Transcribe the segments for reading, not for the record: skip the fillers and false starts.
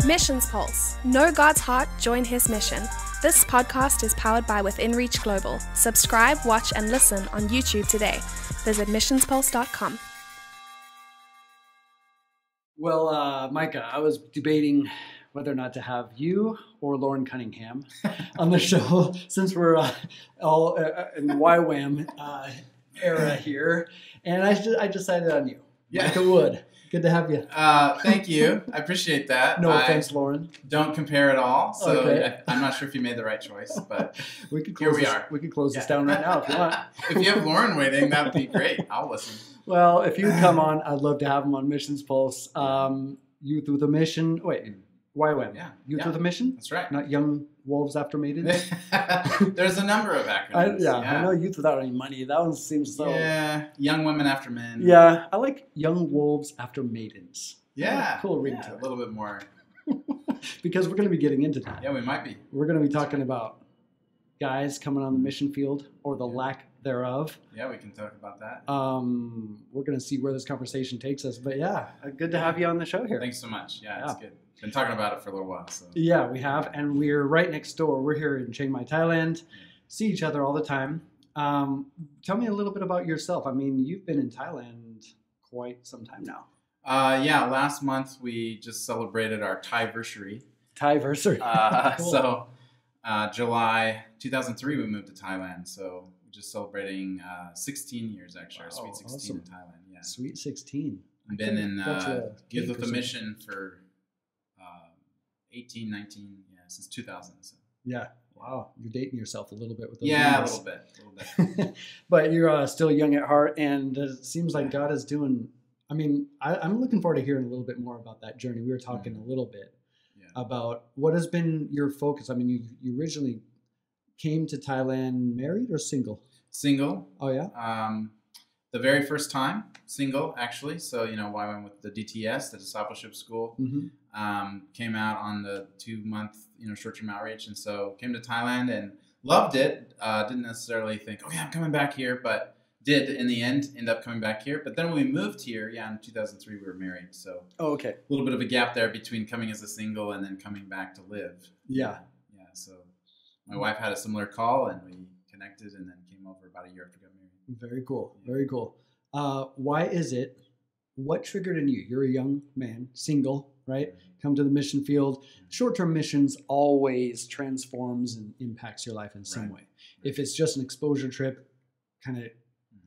Missions Pulse. Know God's heart, join His mission. This podcast is powered by Within Reach Global. Subscribe, watch, and listen on YouTube today. Visit missionspulse.com. Well, Micah, I was debating whether or not to have you or Lauren Cunningham on the show since we're all in the YWAM era here. And I decided on you. Yeah. Micah Wood. Good to have you. Thank you. I appreciate that. No offense, Lauren. Don't compare at all. So Okay. I'm not sure if you made the right choice, but We could here close we are. We could close this down right now if you want. If you have Lauren waiting, that would be great. I'll listen. Well, if you come on, I'd love to have him on Missions Pulse. Youth with a Mission. Wait, YWAM. Yeah. Youth Yeah. with a Mission? That's right. Not Young Wolves After Maidens? There's a number of acronyms. I know Youth Without Any Money. That one seems so... Yeah. Young Women After Men. Yeah, I like Young Wolves After Maidens. Yeah. Cool ring Yeah, to a it. little bit more. Because we're going to be getting into that. Yeah, we might be. We're going to be talking about guys coming on the mission field or the lack thereof. Yeah, we can talk about that. We're going to see where this conversation takes us. But yeah, good to have you on the show here. Thanks so much. Yeah, it's good. Been talking about it for a little while. So. Yeah, we have. And we're right next door. We're here in Chiang Mai, Thailand. See each other all the time. Tell me a little bit about yourself. I mean, you've been in Thailand quite some time now. Yeah, last month we just celebrated our Thai-versary. Thai-versary. Cool. So July 2003 we moved to Thailand. So we're just celebrating 16 years actually. Our sweet 16 awesome. in Thailand. Yeah. Sweet 16. I've been in That's Youth with a Mission for 18, 19, since 2000. So. Yeah. Wow. You're dating yourself a little bit with those Yeah, numbers. a little bit. But you're still young at heart, and it seems like God is doing... I mean, I'm looking forward to hearing a little bit more about that journey. We were talking a little bit about what has been your focus. I mean, you originally came to Thailand married or single? Single. Oh, yeah? The very first time, single, actually. So, I went with the DTS, the Discipleship School. Mm-hmm. Came out on the 2-month, short-term outreach. And so came to Thailand and loved it. Didn't necessarily think, oh, yeah, I'm coming back here. But did, in the end, end up coming back here. But then when we moved here, in 2003, we were married. So okay. A little bit of a gap there between coming as a single and then coming back to live. Yeah. Yeah, so my wife had a similar call, and we connected and then came over about a year after we got married. Very cool. Very cool. Why is it? What triggered in you? You're a young man, single, right? Come to the mission field. Short-term missions always transforms and impacts your life in some way. If it's just an exposure trip, kind of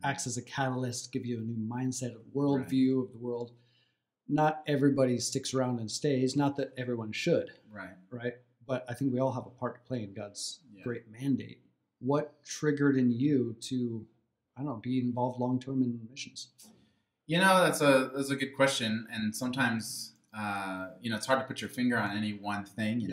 acts as a catalyst, give you a new mindset, a worldview of the world. Not everybody sticks around and stays. Not that everyone should. Right. But I think we all have a part to play in God's great mandate. What triggered in you to, I don't know, be involved long-term in missions? That's a good question. And sometimes, it's hard to put your finger on any one thing,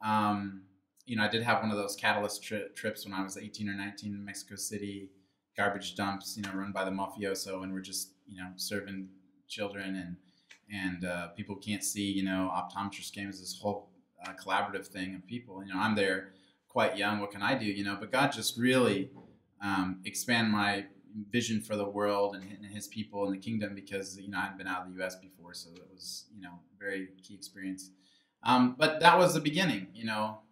I did have one of those catalyst trips when I was 18 or 19 in Mexico City, garbage dumps, run by the mafioso, and we're just, serving children and people can't see, optometrist games, this whole collaborative thing of people. I'm there quite young. What can I do? But God just really expand my vision for the world and His people and the kingdom, because I hadn't been out of the U.S. before, so it was a very key experience. But that was the beginning.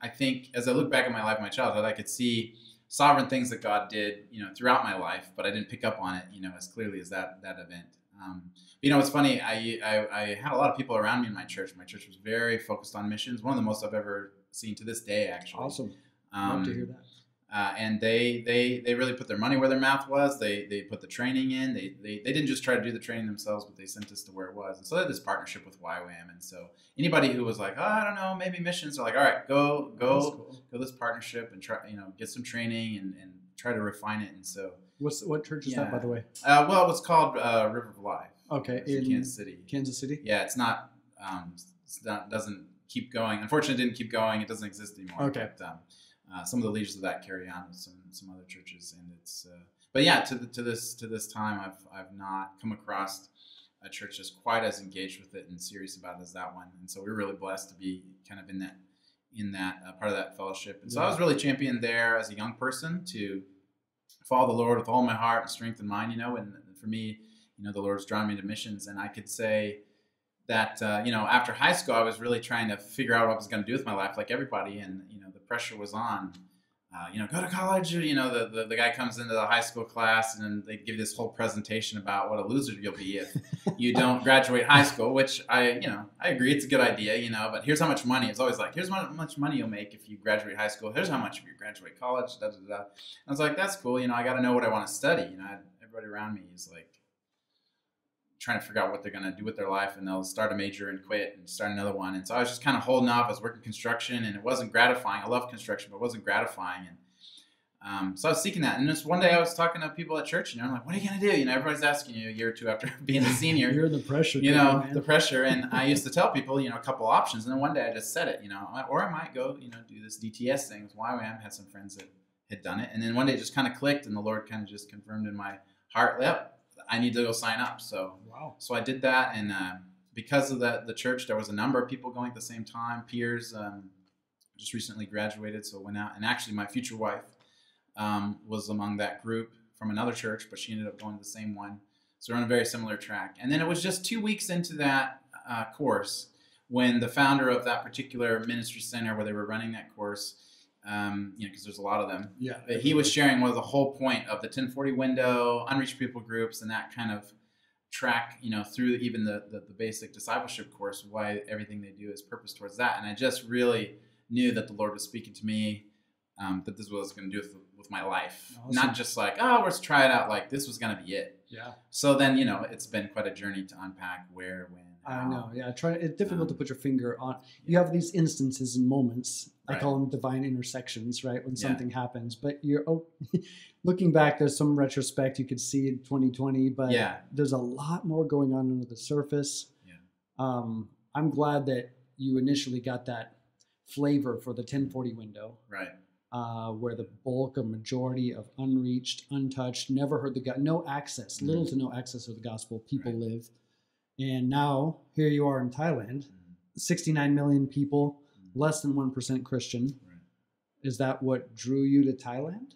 I think as I look back at my life, my childhood, I could see sovereign things that God did, throughout my life, but I didn't pick up on it, as clearly as that event. It's funny. I had a lot of people around me in my church. My church was very focused on missions. One of the most I've ever seen to this day, actually. Awesome. Love to hear that. And they really put their money where their mouth was. They put the training in. They didn't just try to do the training themselves, but they sent us to where it was. And so they had this partnership with YWAM. And so anybody who was like, oh, I don't know, maybe missions, are like, all right, go this partnership and try, get some training and try to refine it. And so what church is that, by the way? Well, it's called River of Life. Okay, in Kansas City. Kansas City. Yeah, it's not doesn't keep going. Unfortunately, it didn't keep going. It doesn't exist anymore. Okay. But, some of the leaders of that carry on with some other churches, and it's but yeah, to this time I've not come across a church that's quite as engaged with it and serious about it as that one, and so we're really blessed to be kind of in that part of that fellowship. And so I was really championed there as a young person to follow the Lord with all my heart and strength and mind, and for me, the Lord's drawn me to missions, and I could say that after high school, I was really trying to figure out what I was going to do with my life, like everybody, and the pressure was on. Go to college. The guy comes into the high school class and then they give this whole presentation about what a loser you'll be if you don't graduate high school, which I agree it's a good idea, but here's how much money. It's always like, here's how much money you'll make if you graduate high school. Here's how much if you graduate college, da, da, da. And I was like, that's cool. I got to know what I want to study. Everybody around me is like trying to figure out what they're going to do with their life, and they'll start a major and quit and start another one. And so I was just kind of holding off. I was working construction and it wasn't gratifying. I love construction, but it wasn't gratifying. And so I was seeking that. And just one day I was talking to people at church, I'm like, what are you going to do? Everybody's asking you a year or two after being a senior. You're in the pressure. The pressure. And I used to tell people, a couple options. And then one day I just said it, or I might go, do this DTS thing with YWAM. Had some friends that had done it. And then one day it just kind of clicked and the Lord kind of just confirmed in my heart, yep, I need to go sign up. So, wow. So I did that. And because of the church, there was a number of people going at the same time, peers, just recently graduated. So went out, and actually my future wife was among that group from another church, but she ended up going to the same one. So we're on a very similar track. And then it was just 2 weeks into that course when the founder of that particular ministry center where they were running that course, because there's a lot of them. Yeah. He was sharing what the whole point of the 1040 window, unreached people groups, and that kind of track, through even the basic discipleship course, why everything they do is purpose towards that. And I just really knew that the Lord was speaking to me, that this was what I was going to do with my life. Awesome. Not just like, let's try it out. Like this was going to be it. Yeah. So then, it's been quite a journey to unpack where, when, how. I know. Yeah. It's difficult to put your finger on. You have these instances and moments. I call them divine intersections, right? When something happens, but you're looking back, there's some retrospect you could see in 2020, but there's a lot more going on under the surface. Yeah. I'm glad that you initially got that flavor for the 1040 window. Right. Where the bulk of majority of unreached, untouched, never heard the gospel, no access, little to no access to the gospel, people live. And now here you are in Thailand, 69 million people, less than 1% Christian. Right. Is that what drew you to Thailand?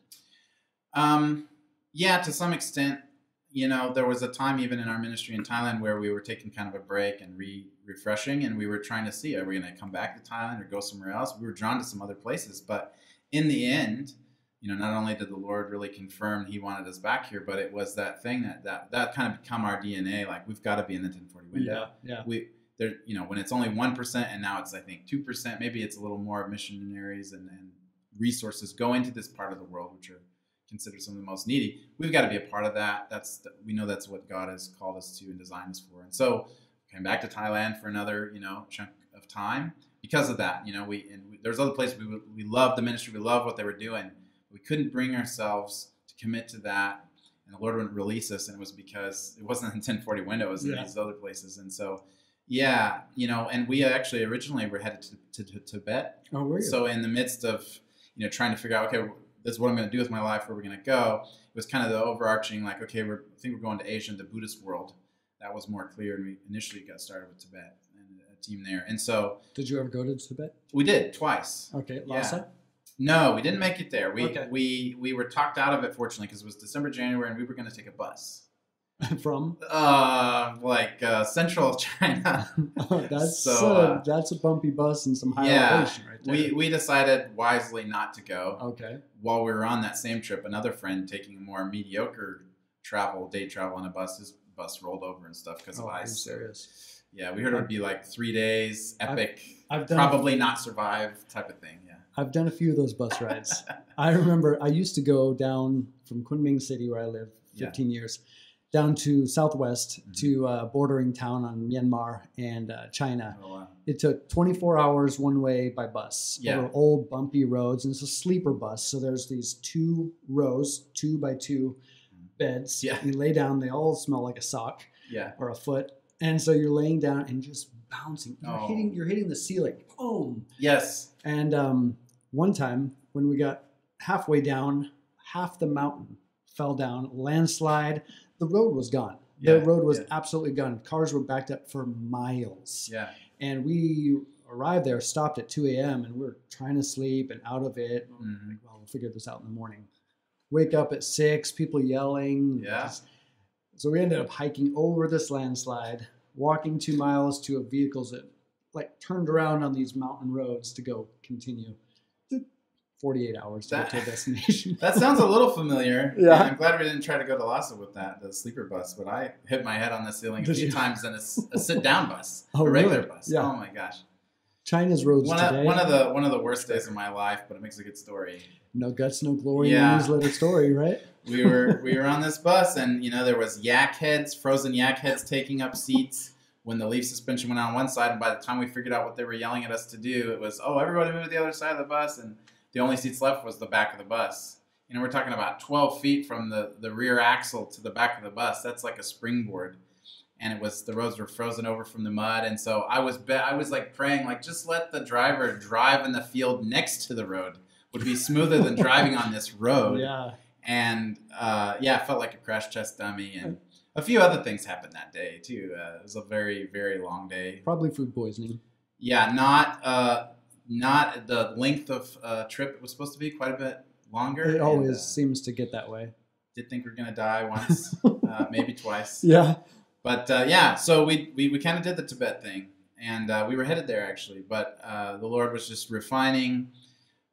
Yeah, to some extent. There was a time even in our ministry in Thailand where we were taking kind of a break and refreshing, and we were trying to see, are we going to come back to Thailand or go somewhere else? We were drawn to some other places, but in the end, not only did the Lord really confirm He wanted us back here, but it was that thing that kind of become our DNA. Like we've got to be in the 1040 window. Yeah. There, when it's only 1% and now it's I think 2%, maybe it's a little more missionaries and resources go into this part of the world, which are considered some of the most needy. We've got to be a part of that. We know that's what God has called us to and designed us for. And so came back to Thailand for another chunk of time because of that. There's other places we loved the ministry, we loved what they were doing. We couldn't bring ourselves to commit to that, and the Lord wouldn't release us, and it was because it wasn't in 1040 window, it was in these other places. And so and we actually originally were headed to Tibet. Oh, were you? So in the midst of trying to figure out, okay, this is what I'm going to do with my life, where we're going to go, it was kind of the overarching, like, okay, I think we're going to Asia and the Buddhist world. That was more clear, and we initially got started with Tibet and a team there. And so, did you ever go to Tibet? We did twice. Okay, Lhasa? No, we didn't make it there. We were talked out of it, fortunately, because it was December, January, and we were going to take a bus. From? Central China. That's a bumpy bus and some high elevation right there. We decided wisely not to go. Okay. While we were on that same trip, another friend taking a more mediocre day travel on a bus, his bus rolled over and stuff because of ice. Are you serious? Yeah, we heard it would be like 3 days, epic, I've done probably not survive type of thing. Yeah. I've done a few of those bus rides. I remember I used to go down from Kunming City, where I lived 15 years, down to southwest to a bordering town on Myanmar and China. Oh, wow. It took 24 hours one way by bus over old bumpy roads, and it's a sleeper bus. So there's these 2 rows, 2 by 2 beds. Yeah. You lay down, they all smell like a sock or a foot. And so you're laying down and just bouncing. You're hitting the ceiling. Boom. Yes. And one time when we got halfway down, half the mountain fell down, landslide. The road was gone. The road was absolutely gone. Cars were backed up for miles. Yeah. And we arrived there, stopped at 2 a.m., and we were trying to sleep and out of it. Mm-hmm. Like, well, we'll figure this out in the morning. Wake up at 6, people yelling. Yeah. So we ended up hiking over this landslide, walking 2 miles to a vehicles that like turned around on these mountain roads to go continue. 48 hours to get to a destination. That sounds a little familiar. Yeah. I'm glad we didn't try to go to Lhasa with the sleeper bus, but I hit my head on the ceiling a few times in a sit-down bus, a regular bus. Yeah. Oh my gosh. China's roads today. One of the worst days of my life, but it makes a good story. No guts, no glory. Yeah. Newsletter story, right? We were on this bus, and there was frozen yak heads taking up seats when the leaf suspension went on one side, and by the time we figured out what they were yelling at us to do, it was, oh, everybody move to the other side of the bus, and the only seats left was the back of the bus. We're talking about 12 feet from the rear axle to the back of the bus. That's like a springboard. And the roads were frozen over from the mud. And so I was like praying, like, just let the driver drive in the field next to the road. Would be smoother than driving on this road. Yeah. And it felt like a crash test dummy. And a few other things happened that day too. It was a very, very long day. Probably food poisoning. Yeah, not the length of trip. It was supposed to be quite a bit longer. It always seems to get that way. Did think we were going to die once, maybe twice. Yeah. But so we kind of did the Tibet thing, and we were headed there actually. But the Lord was just refining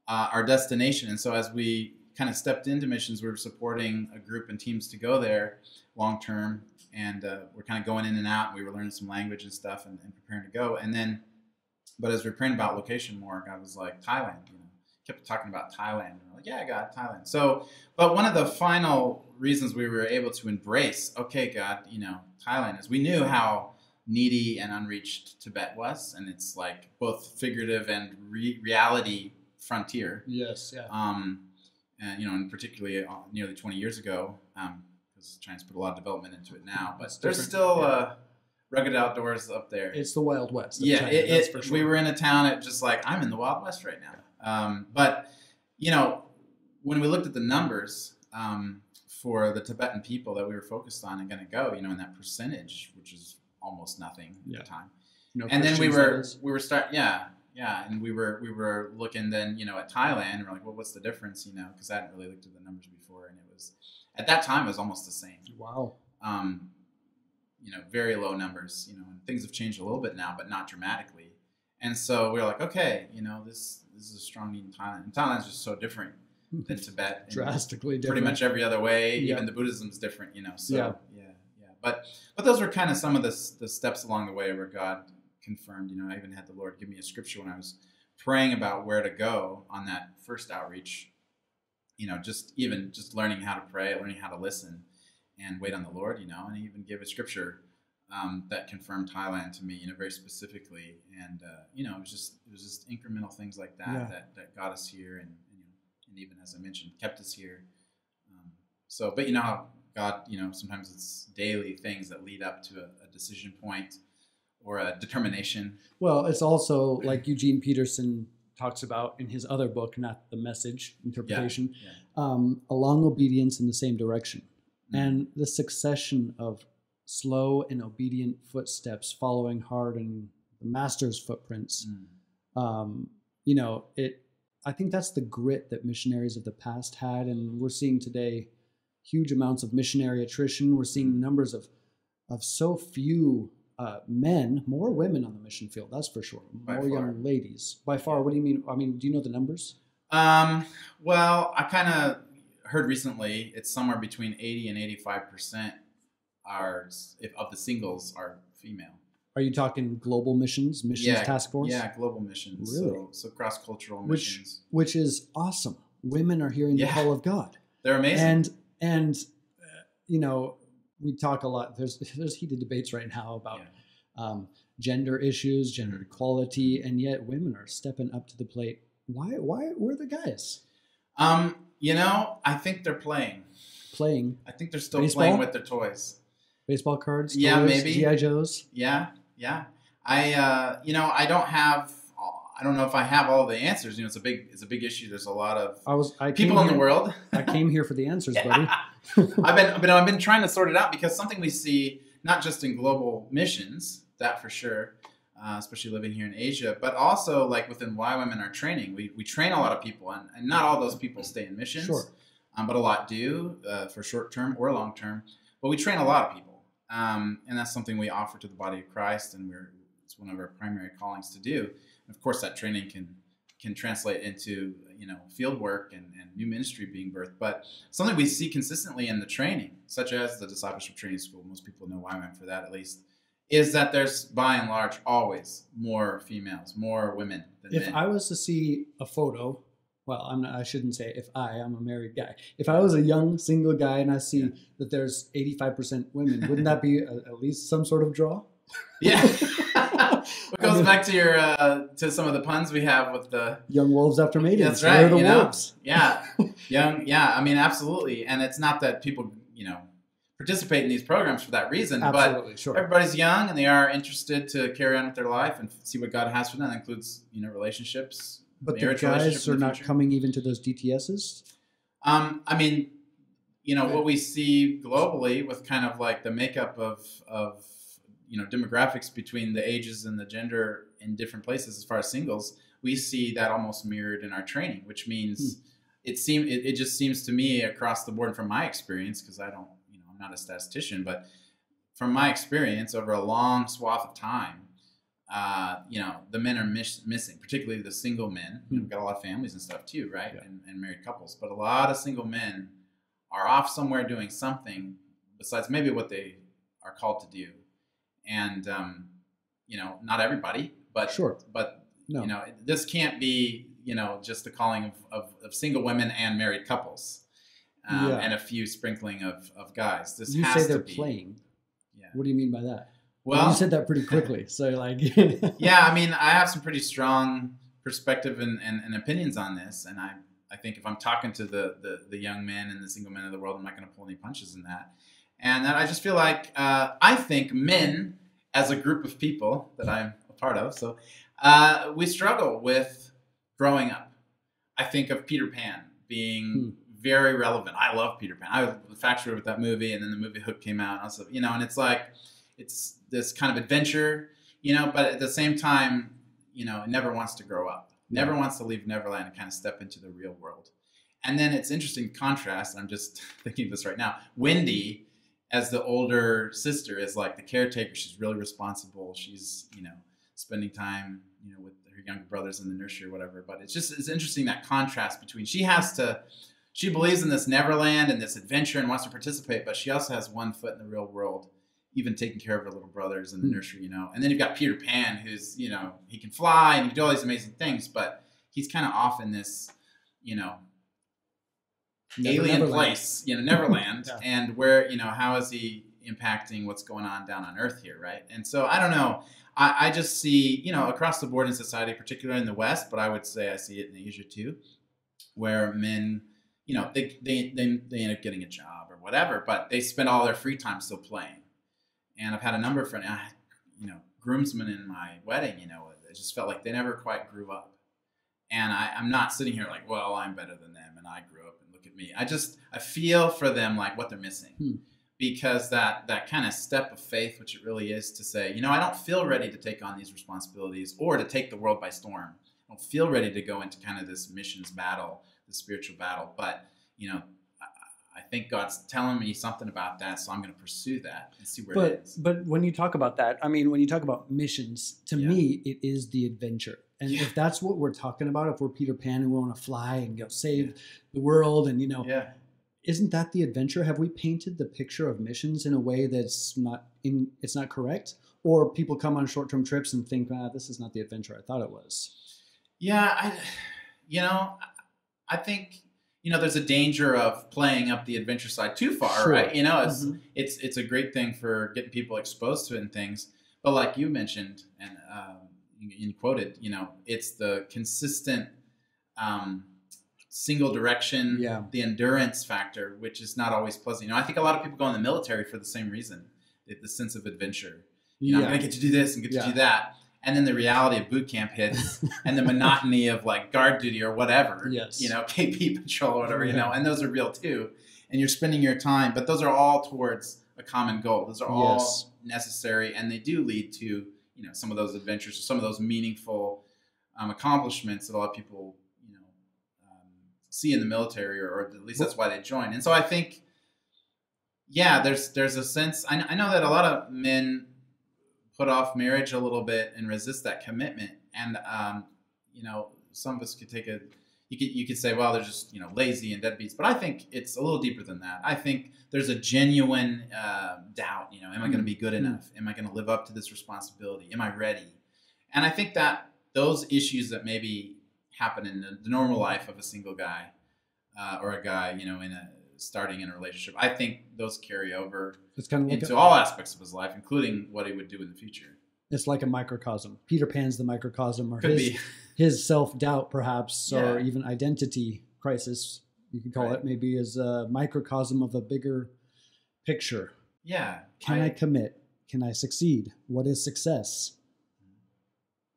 our destination. And so as we kind of stepped into missions, we were supporting a group and teams to go there long term. And we're kind of going in and out. And we were learning some language and stuff and preparing to go. And then, but as we were praying about location more, God was like, Thailand, kept talking about Thailand. And we're like, yeah, God, Thailand. So, but one of the final reasons we were able to embrace, okay, God, Thailand, is we knew how needy and unreached Tibet was. And it's like both figurative and reality frontier. Yes, yeah. And particularly nearly 20 years ago, because China's put a lot of development into it now, but there's still rugged outdoors up there. It's the Wild West. Yeah, China, that's for sure. We were in a town at just like, I'm in the Wild West right now. But when we looked at the numbers for the Tibetan people that we were focused on and going to go, in that percentage, which is almost nothing at the time. And then we were and we were looking then, at Thailand, and we're like, well, what's the difference, because I hadn't really looked at the numbers before, and it was, at that time, it was almost the same. Wow. Very low numbers, and things have changed a little bit now, but not dramatically. And so we were like, okay, this is a strong need in Thailand. And Thailand's just so different than Tibet. Drastically different. Pretty much every other way. Yeah. Even the Buddhism's different, so yeah. But those were kind of some of the steps along the way where God confirmed, I even had the Lord give me a scripture when I was praying about where to go on that first outreach, just learning how to pray, learning how to listen and wait on the Lord, and he even gave a scripture that confirmed Thailand to me, very specifically. And, it was just incremental things like that, that got us here. And even as I mentioned, kept us here. But how God, sometimes it's daily things that lead up to a decision point or a determination. Well, it's also like Eugene Peterson talks about in his other book, not the Message interpretation, a long obedience in the same direction. Mm-hmm. And the succession of slow and obedient footsteps following hard in the master's footprints. I think that's the grit that missionaries of the past had. And we're seeing today huge amounts of missionary attrition. We're seeing numbers of so few men, more women on the mission field, that's for sure. More young ladies. By far, what do you mean? I mean, do you know the numbers? Well, I kind of heard recently it's somewhere between 80 and 85% of the singles are female. Are you talking global missions task force? Yeah, global missions. Really? So cross-cultural missions. Which is awesome. Women are hearing the call of God. They're amazing. And we talk a lot. There's heated debates right now about gender issues, gender equality, and yet women are stepping up to the plate. Why? Where are the guys? I think they're playing. Playing. I think they're still playing with their toys. Baseball cards. Yeah, toys, maybe. GI Joes. Yeah. I don't know if I have all the answers. It's a big issue. There's a lot of people in the world. I came here for the answers, buddy. I've been trying to sort it out because something we see not just in global missions, that for sure, especially living here in Asia, but also like within YWAM in our training, we train a lot of people, and not all those people stay in missions, sure. But a lot do for short term or long term. But we train a lot of people, And that's something we offer to the body of Christ, and it's one of our primary callings to do. And of course, that training can translate into field work and new ministry being birthed. But something we see consistently in the training, such as the discipleship training school, most people know YWAM for that at least, is that there's by and large always more females, more women than men. If I was to see a photo, well, I shouldn't say I'm a married guy. If I was a young single guy and I see that there's 85% women, wouldn't that be at least some sort of draw? Yeah. It goes back to your to some of the puns we have with the young wolves after mating. That's right. The wolves. Yeah. Young. Yeah. I mean, absolutely. And it's not that people, participate in these programs for that reason, absolutely, but everybody's young and they are interested to carry on with their life and see what God has for them. That includes, relationships. But the guys are not coming even to those DTSs? I mean, what we see globally with kind of like the makeup of demographics between the ages and the gender in different places as far as singles, we see that almost mirrored in our training, which means it just seems to me across the board from my experience, because I don't, I'm not a statistician, but from my experience over a long swath of time, the men are missing, particularly the single men. We've got a lot of families and stuff too, right? Yeah. And married couples, but a lot of single men are off somewhere doing something besides maybe what they are called to do. And, not everybody, but, no. This can't be, just the calling of single women and married couples, and a few sprinkling of guys. This has to be. You say they're playing. Yeah. What do you mean by that? Well, you said that pretty quickly. So yeah, I mean, I have some pretty strong perspective and opinions on this. And I think if I'm talking to the young men and the single men of the world, I'm not going to pull any punches in that. And that I just feel like, I think men as a group of people that I'm a part of, so we struggle with growing up. I think of Peter Pan being very relevant. I love Peter Pan. I was infatuated with that movie, and then the movie Hook came out. Also, and it's like, it's this kind of adventure, but at the same time, it never wants to grow up, never wants to leave Neverland and kind of step into the real world. And then it's interesting contrast. I'm just thinking of this right now. Wendy, as the older sister, is like the caretaker. She's really responsible. She's, spending time, with her younger brothers in the nursery or whatever. But it's interesting, that contrast between, she believes in this Neverland and this adventure and wants to participate, but she also has one foot in the real world, even taking care of her little brothers in the nursery, And then you've got Peter Pan, who's, he can fly and he can do all these amazing things, but he's kind of off in this, alien place, Neverland, yeah. And where, how is he impacting what's going on down on Earth here, right? And so I don't know. I just see, across the board in society, particularly in the West, but I would say I see it in Asia too, where men, they end up getting a job or whatever, but they spend all their free time still playing. And I've had a number of friends, groomsmen in my wedding, it just felt like they never quite grew up. And I'm not sitting here like, well, I'm better than them and I grew up and look at me. I feel for them like what they're missing. Because that kind of step of faith, which it really is, to say, I don't feel ready to take on these responsibilities or to take the world by storm. I don't feel ready to go into kind of this missions battle, the spiritual battle. But, I think God's telling me something about that, so I'm going to pursue that and see where it is. But when you talk about that, when you talk about missions, to me, it is the adventure. And if that's what we're talking about, if we're Peter Pan and we want to fly and go save the world and, isn't that the adventure? Have we painted the picture of missions in a way that's it's not correct? Or people come on short-term trips and think, this is not the adventure I thought it was. Yeah, I think, there's a danger of playing up the adventure side too far, right? It's a great thing for getting people exposed to it and things. But like you mentioned, and you quoted, it's the consistent single direction, the endurance factor, which is not always pleasant. I think a lot of people go in the military for the same reason, the sense of adventure. I'm going to get to do this and get to do that. And then the reality of boot camp hits and the monotony of like guard duty or whatever, KP patrol or whatever, and those are real too. And you're spending your time, but those are all towards a common goal. Those are all necessary, and they do lead to, some of those adventures, or some of those meaningful accomplishments that a lot of people, see in the military, or at least that's why they join. And so I think, yeah, there's a sense. I know that a lot of men put off marriage a little bit and resist that commitment. And some of us could take you could say, well, they're just lazy and deadbeats. But I think it's a little deeper than that. I think there's a genuine doubt. Am I going to be good enough? Am I going to live up to this responsibility? Am I ready? And I think that those issues that maybe happen in the normal life of a single guy or a guy, starting in a relationship, I think those carry over it's kind of like into all aspects of his life, including what he would do in the future. It's like a microcosm. Peter Pan's the microcosm, or Could be. his self-doubt, perhaps, Yeah. or even identity crisis, you could call it, maybe is a microcosm of a bigger picture. Yeah. Can I commit? Can I succeed? What is success?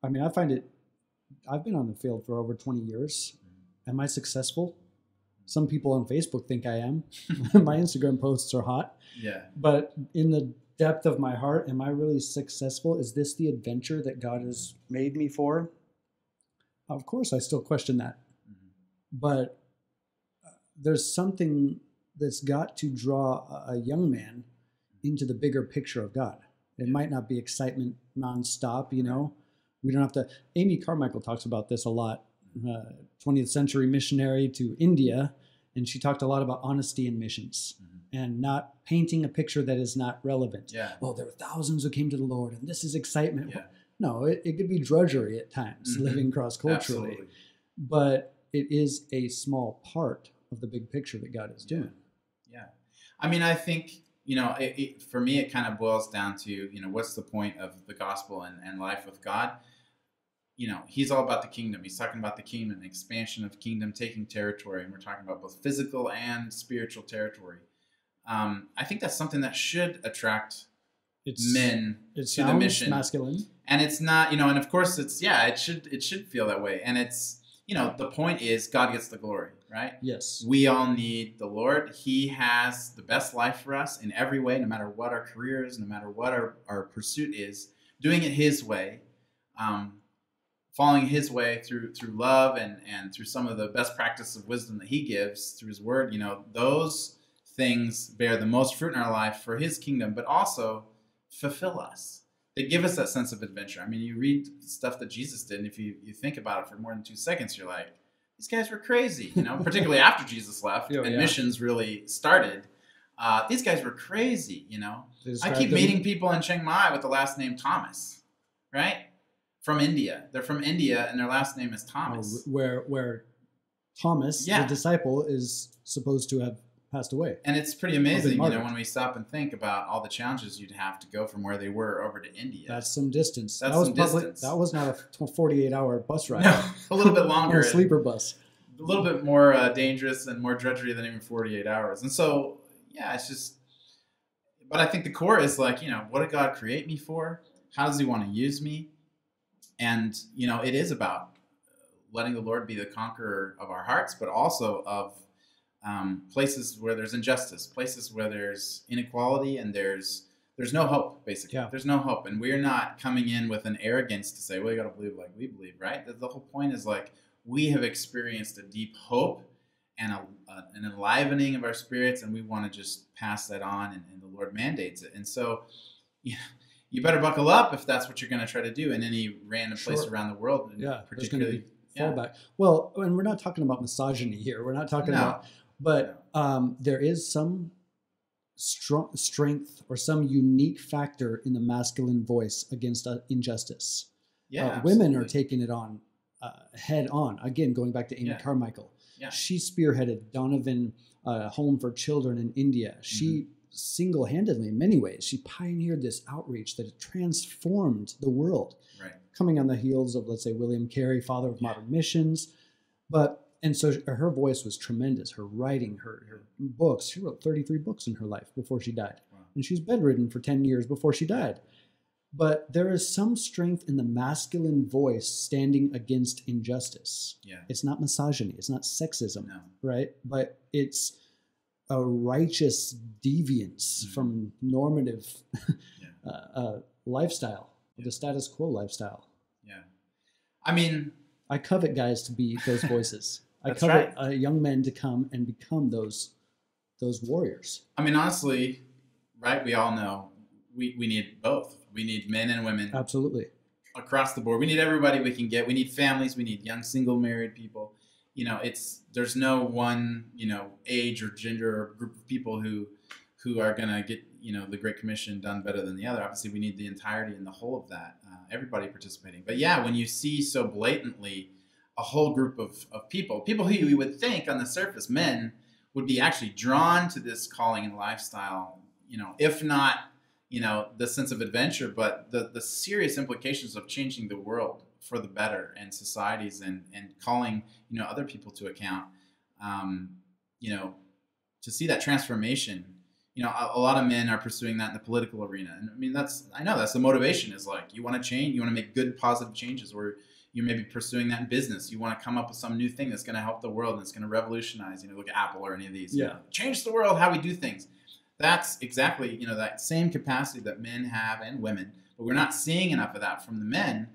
I mean, I've been on the field for over 20 years. Am I successful? Some people on Facebook think I am. My Instagram posts are hot. Yeah. But in the depth of my heart, am I really successful? Is this the adventure that God has made me for? Of course, I still question that. But there's something that's got to draw a young man into the bigger picture of God. It might not be excitement nonstop, We don't have to. Amy Carmichael talks about this a lot. 20th century missionary to India, and she talked a lot about honesty in missions and not painting a picture that is not relevant. Yeah. Oh, there were thousands who came to the Lord, and this is excitement. Yeah. No, it could be drudgery at times, living cross-culturally. Absolutely. But it is a small part of the big picture that God is doing. Yeah. I mean, I think, for me, it kind of boils down to, what's the point of the gospel and life with God? He's all about the kingdom. He's talking about the kingdom, expansion of kingdom, taking territory. And we're talking about both physical and spiritual territory. I think that's something that should attract men to the mission. Masculine. And it's not, and of course it should feel that way. And it's, the point is God gets the glory, right? Yes. We all need the Lord. He has the best life for us in every way, no matter what our career is, no matter what our pursuit is, doing it His way. Following His way through love and through some of the best practice of wisdom that He gives through His word, those things bear the most fruit in our life for His kingdom, but also fulfill us. They give us that sense of adventure. I mean, you read stuff that Jesus did, and if you think about it for more than 2 seconds, you're like, these guys were crazy, particularly after Jesus left and missions really started. These guys were crazy, I keep meeting people in Chiang Mai with the last name Thomas, right? From India. They're from India, and their last name is Thomas. Where Thomas, the disciple, is supposed to have passed away. And it's pretty amazing, when we stop and think about all the challenges you'd have to go from where they were over to India. That's some distance. That was not a 48-hour bus ride. No, a little bit longer. Or a sleeper bus. A little bit more dangerous and more drudgery than even 48 hours. And so, it's just... But I think the core is like, what did God create me for? How does He want to use me? And, it is about letting the Lord be the conqueror of our hearts, but also of places where there's injustice, places where there's inequality, and there's no hope, basically. Yeah. There's no hope. And we're not coming in with an arrogance to say, well, you got to believe like we believe, right? The whole point is like we have experienced a deep hope and an enlivening of our spirits, and we want to just pass that on, and the Lord mandates it. And so, you better buckle up if that's what you're going to try to do in any random place around the world. Particularly fallback. Well, and we're not talking about misogyny here. We're not talking about, but there is some strength or some unique factor in the masculine voice against injustice. Yeah, women are taking it on head on. Again, going back to Amy Carmichael. Yeah. She spearheaded Donovan Home for Children in India. She single-handedly, in many ways, she pioneered this outreach that transformed the world. Right. Coming on the heels of, let's say, William Carey, father of modern missions. And so her voice was tremendous. Her writing, her books. She wrote 33 books in her life before she died. Wow. And she was bedridden for 10 years before she died. But there is some strength in the masculine voice standing against injustice. Yeah. It's not misogyny. It's not sexism, right? But it's a righteous deviance from normative lifestyle, the status quo lifestyle. Yeah. I mean, I covet guys to be those voices. I covet young men to come and become those those warriors? I mean, honestly, right? We all know we need both. We need men and women. Absolutely. Across the board. We need everybody we can get. We need families. We need young, single, married people. There's no one, age or gender or group of people who are going to get, the Great Commission done better than the other. Obviously, we need the entirety and the whole of that, everybody participating. But yeah, when you see so blatantly a whole group of people who you would think on the surface, men, would be actually drawn to this calling and lifestyle, if not, the sense of adventure, but the serious implications of changing the world for the better and societies and calling, other people to account, to see that transformation. A lot of men are pursuing that in the political arena. And I mean, I know that's the motivation, is like, you want to change, you want to make good, positive changes, or you may be pursuing that in business. You want to come up with some new thing that's going to help the world and it's going to revolutionize, look at Apple or any of these, change the world, how we do things. That's exactly, that same capacity that men have, and women, but we're not seeing enough of that from the men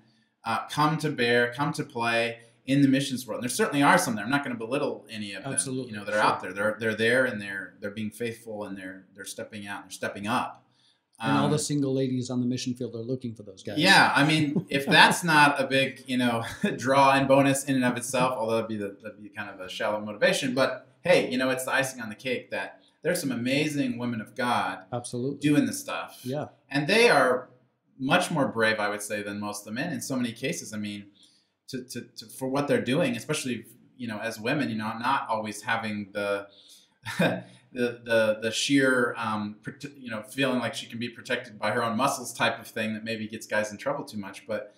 come to play in the missions world. And there certainly are some there. I'm not going to belittle any of them. Absolutely. That are out there. They're there, and they're being faithful, and they're stepping out, and they're stepping up. And all the single ladies on the mission field are looking for those guys. Yeah, I mean, if that's not a big, draw and bonus in and of itself, although that'd be kind of a shallow motivation. But hey, it's the icing on the cake that there's some amazing women of God, absolutely, doing this stuff. Yeah, and they are much more brave, I would say, than most of the men in so many cases. I mean, to for what they're doing, especially as women, not always having the the sheer feeling like she can be protected by her own muscles type of thing that maybe gets guys in trouble too much. But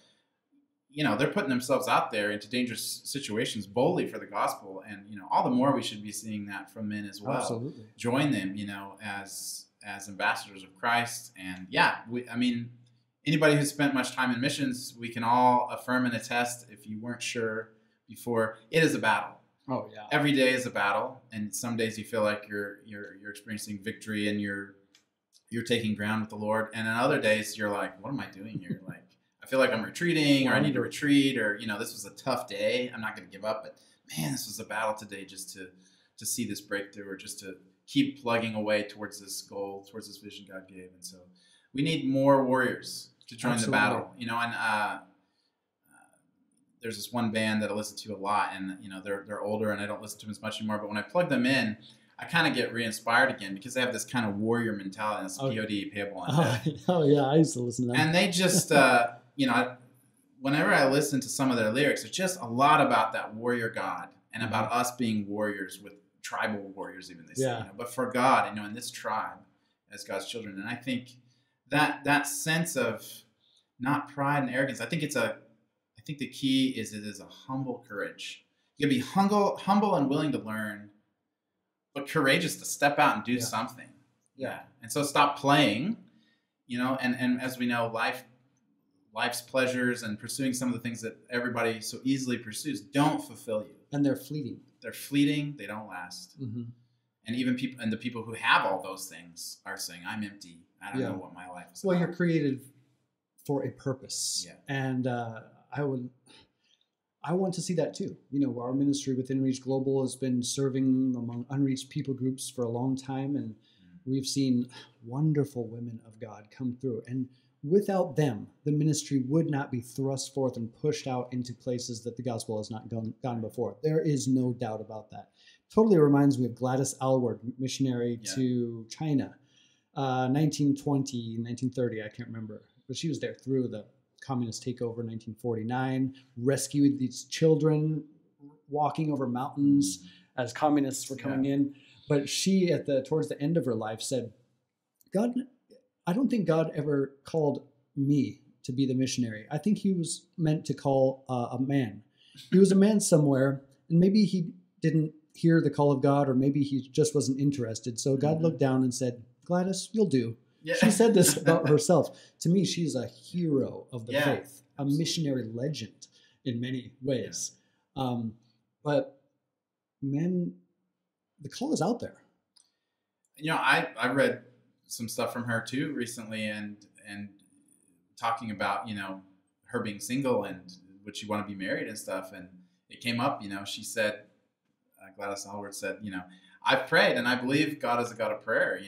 they're putting themselves out there into dangerous situations boldly for the gospel, and all the more we should be seeing that from men as well. Absolutely. Join them, as ambassadors of Christ. And yeah, anybody who's spent much time in missions, we can all affirm and attest, if you weren't sure before, it is a battle. Oh yeah. Every day is a battle, and some days you feel like you're experiencing victory and you're taking ground with the Lord, and on other days you're like, what am I doing here? Like, I feel like I'm retreating, or I need to retreat, or this was a tough day. I'm not going to give up, but man, this was a battle today, just to see this breakthrough, or just to keep plugging away towards this goal, towards this vision God gave. And so we need more warriors to join the battle. And there's this one band that I listen to a lot, and they're older, and I don't listen to them as much anymore. But when I plug them in, I kind of get re-inspired again, because they have this kind of warrior mentality. That's POD, payable on debt. Oh yeah, I used to listen to them. And they just, whenever I listen to some of their lyrics, it's just a lot about that warrior God, and about us being warriors, with tribal warriors, even they say. But for God, in this tribe, as God's children. And I think that sense of not pride and arrogance, I think the key is it is a humble courage. You gotta be humble and willing to learn, but courageous to step out and do something. Yeah. And so stop playing, and as we know, life's pleasures and pursuing some of the things that everybody so easily pursues don't fulfill you. And they're fleeting. They're fleeting. They don't last. Mm-hmm. And even the people who have all those things are saying, I'm empty. I don't know what my life is about. You're created for a purpose. Yeah. And I want to see that too. Our ministry within Reach Global has been serving among unreached people groups for a long time, and we've seen wonderful women of God come through. And without them, the ministry would not be thrust forth and pushed out into places that the gospel has not gone before. There is no doubt about that. Totally reminds me of Gladys Aylward, missionary to China, 1920, 1930, I can't remember. But she was there through the communist takeover in 1949, rescued these children walking over mountains as communists were coming in. But she, towards the end of her life, said, God, I don't think God ever called me to be the missionary. I think he was meant to call a man. He was a man somewhere, and maybe he didn't hear the call of God, or maybe he just wasn't interested. So God looked down and said, Gladys, you'll do. Yeah. She said this about herself. To me, she's a hero of the faith, a missionary legend in many ways. But men, the call is out there. I read some stuff from her too recently, and talking about her being single and would she want to be married and stuff. And it came up, she said, Gladys Aylward said, I've prayed, and I believe God is a God of prayer,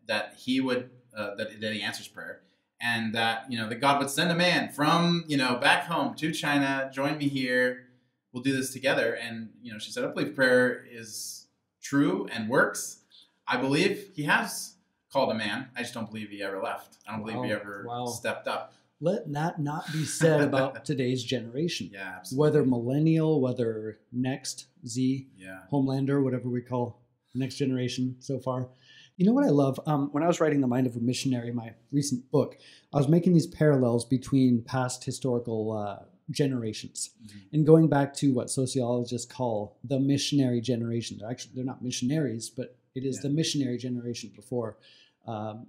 that he would, that he answers prayer, and that, that God would send a man from, back home to China, join me here, we'll do this together. And, she said, I believe prayer is true and works. I believe he has called a man. I just don't believe he ever left. I don't believe he ever stepped up. Let that not be said about today's generation. Yeah, absolutely. Whether millennial, whether next, Z, yeah, Homelander, whatever we call next generation so far. You know what I love? When I was writing The Mind of a Missionary, my recent book, I was making these parallels between past historical generations and going back to what sociologists call the missionary generation. They're not missionaries, but it is the missionary generation before, the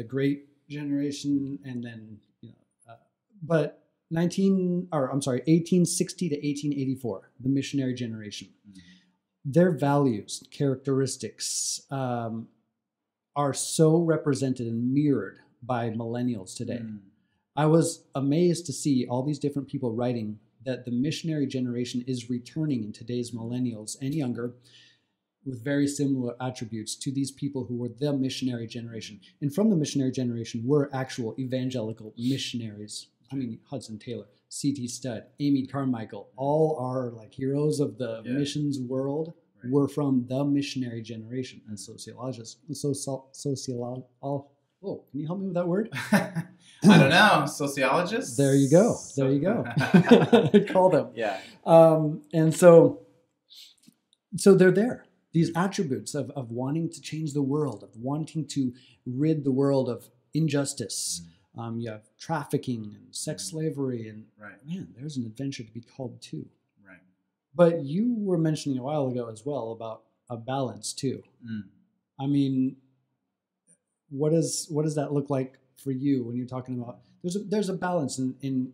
great generation, and then, but 1860 to 1884, the missionary generation. Their values, characteristics are so represented and mirrored by millennials today. I was amazed to see all these different people writing that the missionary generation is returning in today's millennials and younger with very similar attributes to these people who were the missionary generation. And from the missionary generation were actual evangelical missionaries. I mean, Hudson Taylor, C.T. Studd, Amy Carmichael, all are like heroes of the missions world, were from the missionary generation. And sociologists, can you help me with that word? I don't know. Sociologists? There you go. There you go. Call them. Yeah. And so they're there. These attributes of wanting to change the world, of wanting to rid the world of injustice. You have trafficking and sex slavery, and man, there's an adventure to be called too. Right. But you were mentioning a while ago as well about a balance too. I mean, what does that look like for you when you're talking about there's a balance in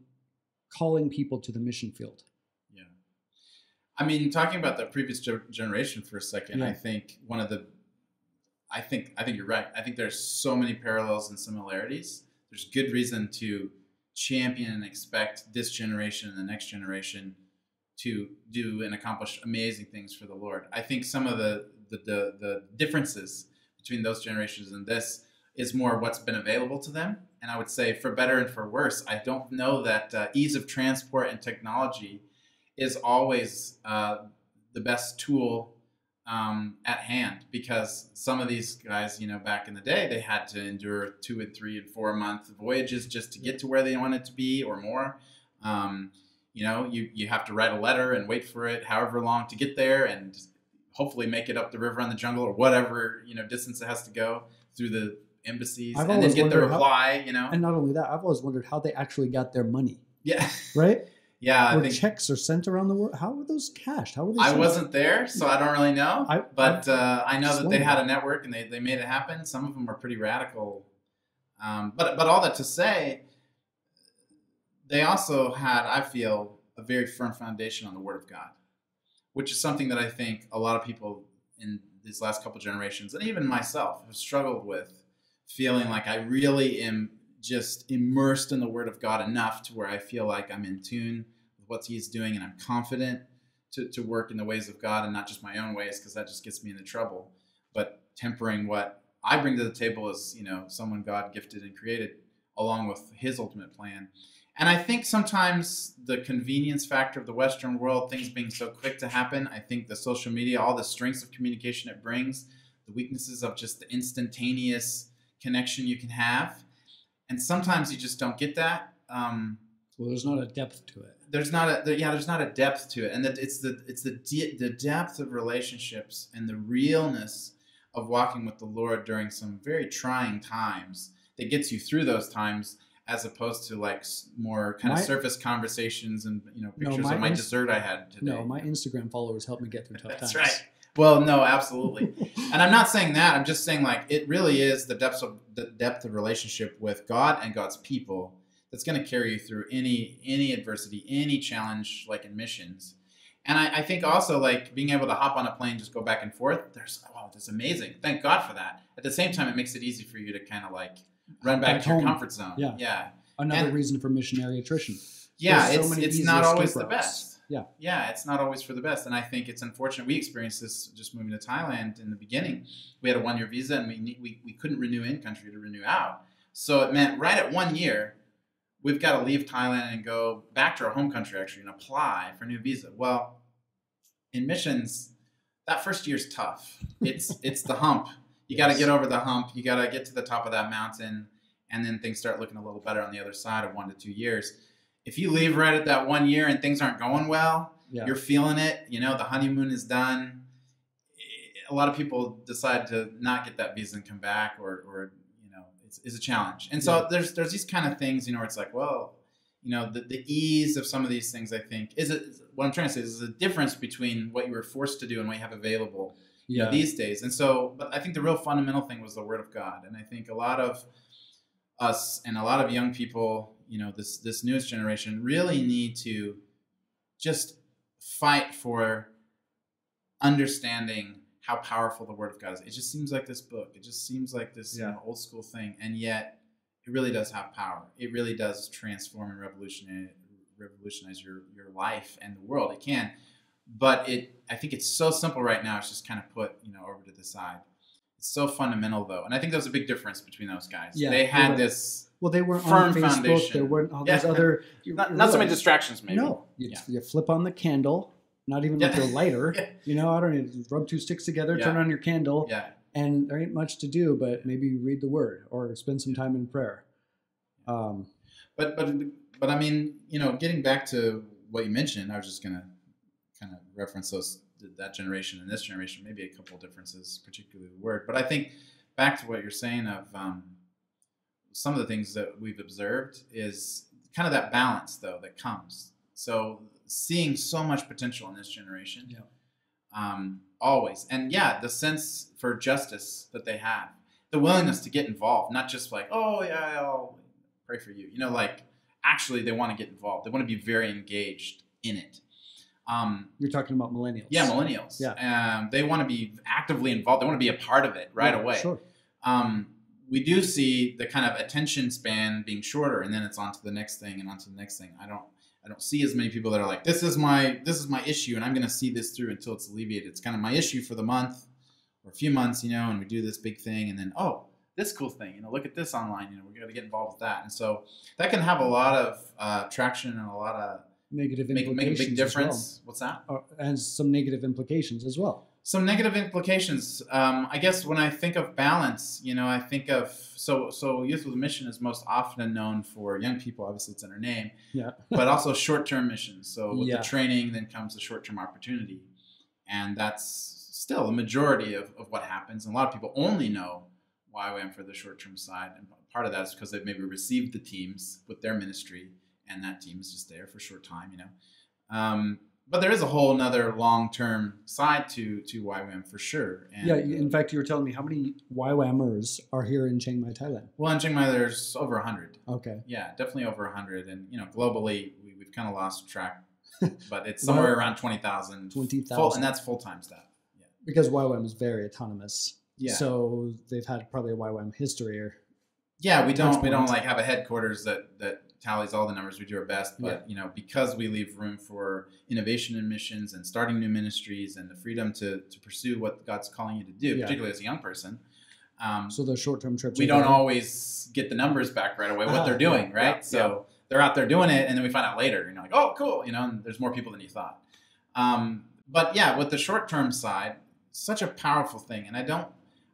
calling people to the mission field? Yeah. I mean, talking about the previous generation for a second, I think I think you're right. I think there's so many parallels and similarities. There's good reason to champion and expect this generation and the next generation to do and accomplish amazing things for the Lord. I think some of the differences between those generations and this is more what's been available to them. And I would say for better and for worse, I don't know that ease of transport and technology is always the best tool at hand, because some of these guys, back in the day, they had to endure 2 and 3 and 4 month voyages just to get to where they wanted to be or more. You have to write a letter and wait for it however long to get there, and hopefully make it up the river on the jungle or whatever, distance it has to go through the embassies, and then get the reply, And not only that, I've always wondered how they actually got their money. Yeah. Right? Yeah, I think checks are sent around the world. How were those cashed? How were they sent? I wasn't there, so I don't really know. But I know that they had a network and they made it happen. Some of them were pretty radical. But all that to say, they also had, I feel, a very firm foundation on the Word of God, which is something that I think a lot of people in these last couple generations, and even myself, have struggled with, feeling like I really am just immersed in the Word of God enough to where I feel like I'm in tune with what He's doing, and I'm confident to work in the ways of God and not just my own ways, because that just gets me into trouble. But tempering what I bring to the table as, someone God gifted and created, along with His ultimate plan. And I think sometimes the convenience factor of the Western world, things being so quick to happen, I think the social media, all the strengths of communication it brings, the weaknesses of just the instantaneous connection you can have. And sometimes you just don't get that. Well, there's not a depth to it. There's not a depth to it, and that it's the depth of relationships and the realness of walking with the Lord during some very trying times that gets you through those times, as opposed to like more kind of surface conversations and pictures of my dessert I had today. No, my Instagram followers helped me get through tough times. That's right. Well, no, absolutely. And I'm not saying that. I'm just saying like it really is the depth of relationship with God and God's people that's going to carry you through any adversity, any challenge, like in missions. And I think also like being able to hop on a plane, just go back and forth. That's amazing. Thank God for that. At the same time, it makes it easy for you to kind of like run back to your comfort zone. Yeah. Another reason for missionary attrition. Yeah, it's not always the best. Yeah, it's not always for the best. And I think it's unfortunate. We experienced this just moving to Thailand in the beginning. We had a 1-year visa, and we couldn't renew in country to renew out. So it meant right at 1 year, we've got to leave Thailand and go back to our home country actually and apply for a new visa. Well, in missions, that first year is tough. It's the hump. You got to get over the hump. You got to get to the top of that mountain, and then things start looking a little better on the other side of 1 to 2 years. If you leave right at that 1 year and things aren't going well, you're feeling it. You know, the honeymoon is done. A lot of people decide to not get that visa and come back, or you know, it's a challenge. And so there's these kind of things, you know, where it's like, well, you know, the ease of some of these things, I think, what I'm trying to say is a difference between what you were forced to do and what you have available you know, these days. And so, but I think the real fundamental thing was the Word of God. And I think a lot of us and a lot of young people, you know, this newest generation really need to just fight for understanding how powerful the Word of God is. It just seems like this book. It just seems like this you know, old school thing. And yet it really does have power. It really does transform and revolutionize your life and the world. It can. But I think it's so simple right now. It's just kind of put, you know, over to the side. It's so fundamental, though. And I think there's a big difference between those guys. Yeah, they had this they weren't firm on Facebook. foundation. There weren't all these other... Not so many distractions, maybe. No. You flip on the candle, not even with your lighter. You know, I don't need to rub 2 sticks together, turn on your candle. And there ain't much to do, but maybe read the Word or spend some time in prayer. But I mean, you know, getting back to what you mentioned, I was just going to kind of reference that generation and this generation, maybe a couple of differences, particularly the Word. But I think back to what you're saying of some of the things that we've observed is kind of that balance, though, that comes. So seeing so much potential in this generation, always. And the sense for justice that they have, the willingness to get involved, not just like, oh, yeah, I'll pray for you. You know, like actually they want to get involved. They want to be very engaged in it. You're talking about millennials. Yeah, millennials. Yeah. They want to be actively involved. They want to be a part of it right away. Sure. We do see the kind of attention span being shorter, and then it's on to the next thing and on to the next thing. I don't see as many people that are like, this is my issue, and I'm going to see this through until it's alleviated. It's kind of my issue for the month or a few months, you know, and we do this big thing, and then, oh, this cool thing, you know, look at this online, you know, we're going to get involved with that. And so that can have a lot of traction and a lot of negative implications. Make a big difference. As well. What's that? And some negative implications as well. Some negative implications. I guess when I think of balance, you know, I think of so Youth with a Mission is most often known for young people. Obviously, it's in our name. Yeah. But also short-term missions. So with the training, then comes the short-term opportunity, and that's still the majority of what happens. And a lot of people only know YWAM for the short-term side, and part of that is because they've maybe received the teams with their ministry, and that team is just there for a short time, you know. But there is a whole nother long-term side to YWAM for sure. And, in fact, you were telling me how many YWAMers are here in Chiang Mai, Thailand. Well, in Chiang Mai, there's over 100. Okay. Yeah, definitely over 100. And, you know, globally, we've kind of lost track. But it's somewhere around 20,000. 20,000. And that's full-time staff. Yeah. Because YWAM is very autonomous. Yeah. So they've had probably a YWAM history. We don't like have a headquarters that tallies all the numbers. We do our best, but you know, because we leave room for innovation in missions and starting new ministries and the freedom to pursue what God's calling you to do, particularly as a young person. So those short-term trips, we don't always get the numbers back right away, what they're doing, right? So they're out there doing it, and then we find out later, you know, like, oh, cool, you know, and there's more people than you thought. But with the short-term side, such a powerful thing, and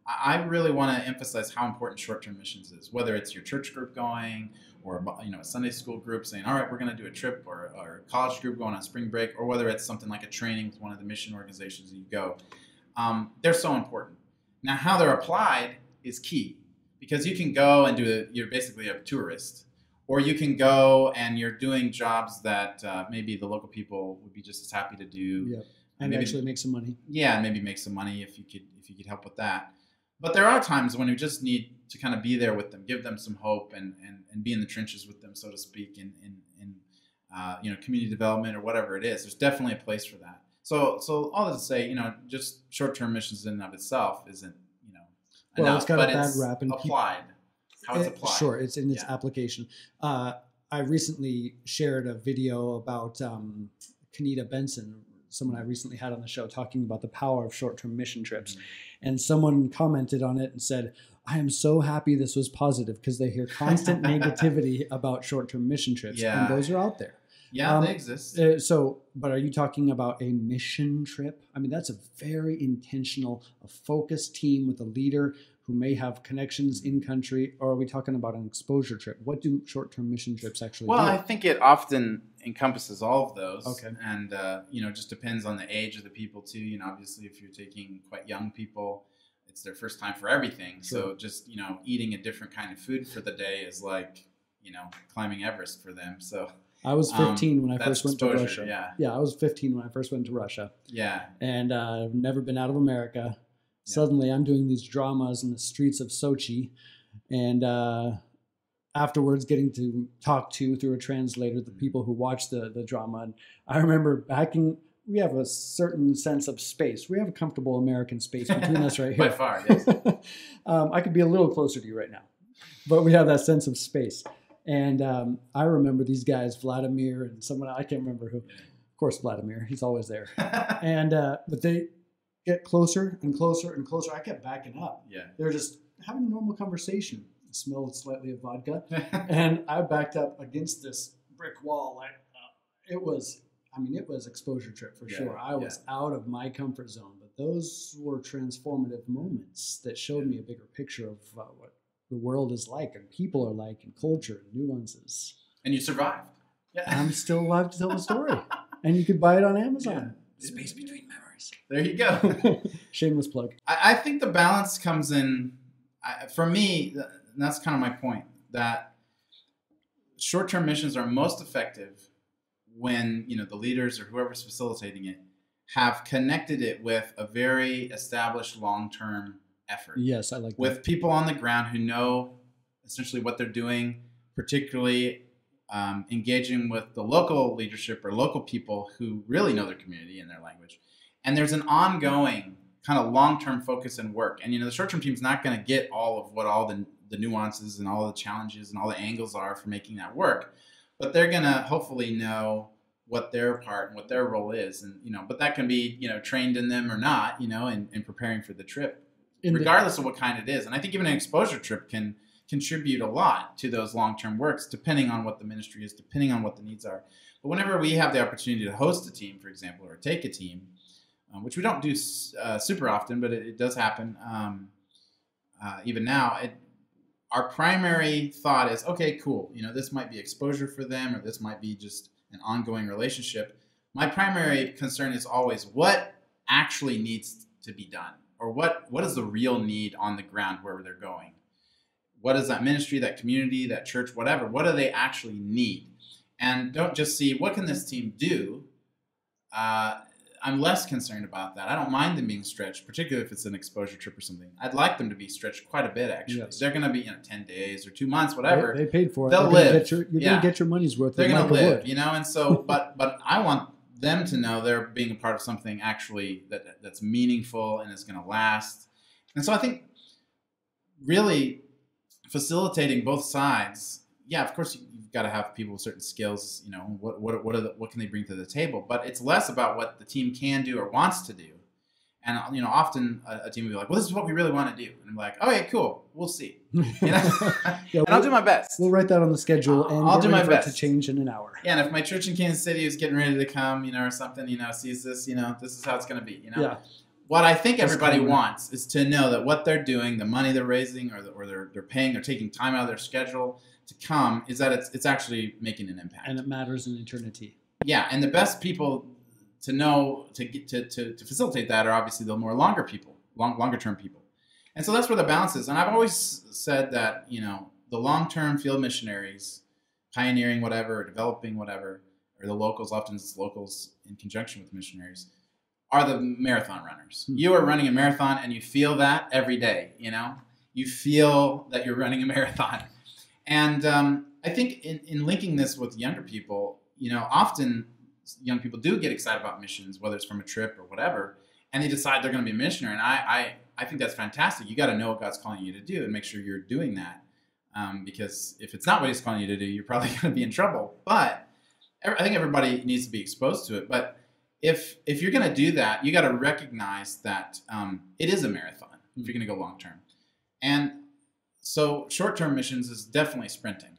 I really want to emphasize how important short-term missions is, whether it's your church group going or, you know, a Sunday school group saying, all right, we're going to do a trip, or a college group going on spring break, or whether it's something like a training with one of the mission organizations that you go. They're so important. Now, how they're applied is key, because you can go and you're basically a tourist, or you can go and you're doing jobs that maybe the local people would be just as happy to do. Yeah. And maybe actually make some money. Yeah, and maybe make some money if you could help with that. But there are times when you just need to kind of be there with them, give them some hope, and be in the trenches with them, so to speak, in you know, community development or whatever it is. There's definitely a place for that. So all that to say, you know, just short-term missions in and of itself isn't, you know, enough, it's got a bad rap and applied. How it's applied. Sure, it's in its application. I recently shared a video about Kenita Benson, someone I recently had on the show, talking about the power of short-term mission trips. And someone commented on it and said, I am so happy this was positive, because they hear constant negativity about short-term mission trips. And those are out there. Yeah, they exist. But are you talking about a mission trip? I mean, that's a very intentional, a focused team with a leader who may have connections in country, or are we talking about an exposure trip? What do short-term mission trips actually do? Well, I think it often encompasses all of those. Okay. And, it just depends on the age of the people too. Obviously if you're taking quite young people, it's their first time for everything. Sure. So just, eating a different kind of food for the day is like, climbing Everest for them. So I was 15 when I first went to Russia. Yeah, I was 15 when I first went to Russia. Yeah. And I've never been out of America. Yeah. Suddenly I'm doing these dramas in the streets of Sochi, and afterwards getting to talk to, through a translator, the people who watch the drama. And I remember we have a certain sense of space. We have a comfortable American space between us right here. By far, yes. I could be a little closer to you right now, but we have that sense of space. And I remember these guys, Vladimir and someone, I can't remember who. Of course, Vladimir, he's always there. And but they get closer and closer and closer. I kept backing up. Yeah. They're just having a normal conversation. I smelled slightly of vodka. And I backed up against this brick wall. It was exposure trip for sure. I was out of my comfort zone. But those were transformative moments that showed me a bigger picture of what the world is like, and people are like, and culture and nuances. And you survived. Yeah. I'm still alive to tell the story. And you could buy it on Amazon. Yeah. Space Between Memories. There you go. Shameless plug. I think the balance comes in, for me, and that's kind of my point, that short-term missions are most effective when, the leaders or whoever's facilitating it have connected it with a very established long-term effort. Yes, I like that. With people on the ground who know essentially what they're doing, particularly engaging with the local leadership or local people who really know their community and their language. And there's an ongoing kind of long-term focus and work. And, the short-term team's not going to get all of what all the nuances and all the challenges and all the angles are for making that work. But they're going to hopefully know what their part and what their role is. And, but that can be, trained in them or not, in preparing for the trip, regardless of what kind it is. And I think even an exposure trip can contribute a lot to those long-term works, depending on what the ministry is, depending on what the needs are. But whenever we have the opportunity to host a team, for example, or take a team, which we don't do super often, but it does happen even now, our primary thought is, okay, cool. This might be exposure for them, or this might be just an ongoing relationship. My primary concern is always what actually needs to be done, or what is the real need on the ground wherever they're going. What is that ministry, that community, that church, whatever? What do they actually need? And don't just see, what can this team do? I'm less concerned about that. I don't mind them being stretched, particularly if it's an exposure trip or something. I'd like them to be stretched quite a bit, actually. Yes. They're going to be 10 days or 2 months, whatever. They paid for it. They'll live. You're going to get your money's worth. They're going to live, and so, but I want them to know they're being a part of something actually that's meaningful and is going to last. And so I think really facilitating both sides, of course you've got to have people with certain skills, what can they bring to the table, but it's less about what the team can do or wants to do. And often a team will be like, well, this is what we really want to do, and I'm like, okay, cool, we'll see. And I'll do my best. We'll write that on the schedule, and I'll do my best to change in an hour. Yeah, and if my church in Kansas City is getting ready to come, or something, sees this, this is how it's going to be, Yeah. What I think everybody wants is to know that what they're doing, the money they're raising, or they're paying, they're taking time out of their schedule to come, is that it's actually making an impact. And it matters in eternity. Yeah, and the best people to know to facilitate that are obviously the more longer term people. And so that's where the balance is. And I've always said that, the long-term field missionaries, pioneering whatever, or developing whatever, or the locals, often it's locals in conjunction with missionaries, are the marathon runners. You are running a marathon and you feel that every day, You feel that you're running a marathon. And I think in linking this with younger people, often young people do get excited about missions, whether it's from a trip or whatever, and they decide they're going to be a missionary. And I think that's fantastic. You got to know what God's calling you to do and make sure you're doing that. Because if it's not what he's calling you to do, you're probably going to be in trouble. But I think everybody needs to be exposed to it. But if you're going to do that, you got to recognize that it is a marathon if you're going to go long term. And so short-term missions is definitely sprinting.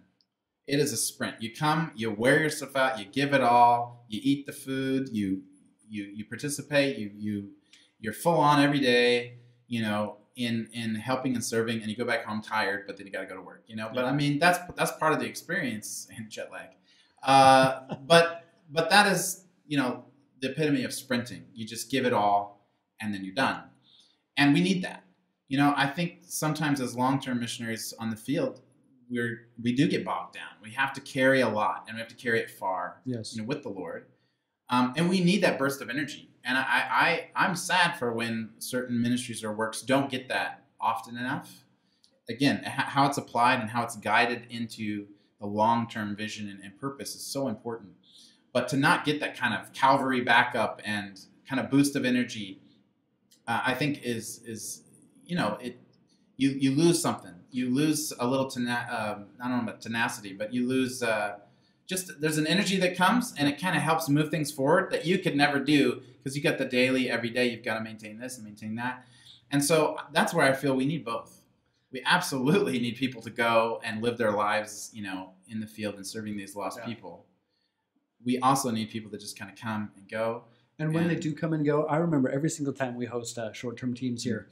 It is a sprint. You come, you wear yourself out, you give it all, you eat the food, you participate, you're full on every day, you know, in helping and serving, and you go back home tired, but then you got to go to work, you know. But I mean, that's part of the experience and jet lag. But that is, you know, the epitome of sprinting. You just give it all, and then you're done. And we need that. You know, I think sometimes as long-term missionaries on the field, we do get bogged down. We have to carry a lot, and we have to carry it far. Yes. You know, with the Lord, and we need that burst of energy. And I'm sad for when certain ministries or works don't get that often enough. Again, how it's applied and how it's guided into the long-term vision and purpose is so important. But to not get that kind of Calvary backup and kind of boost of energy, I think is you know, you lose something. You lose a little I don't know about tenacity, but you lose just there's an energy that comes, and it kind of helps move things forward that you could never do because you got the daily, every day. You've got to maintain this and maintain that, and so that's where I feel we need both. We absolutely need people to go and live their lives, you know, in the field and serving these lost people. We also need people that just kind of come and go. And when they do come and go, I remember every single time we host short-term teams here,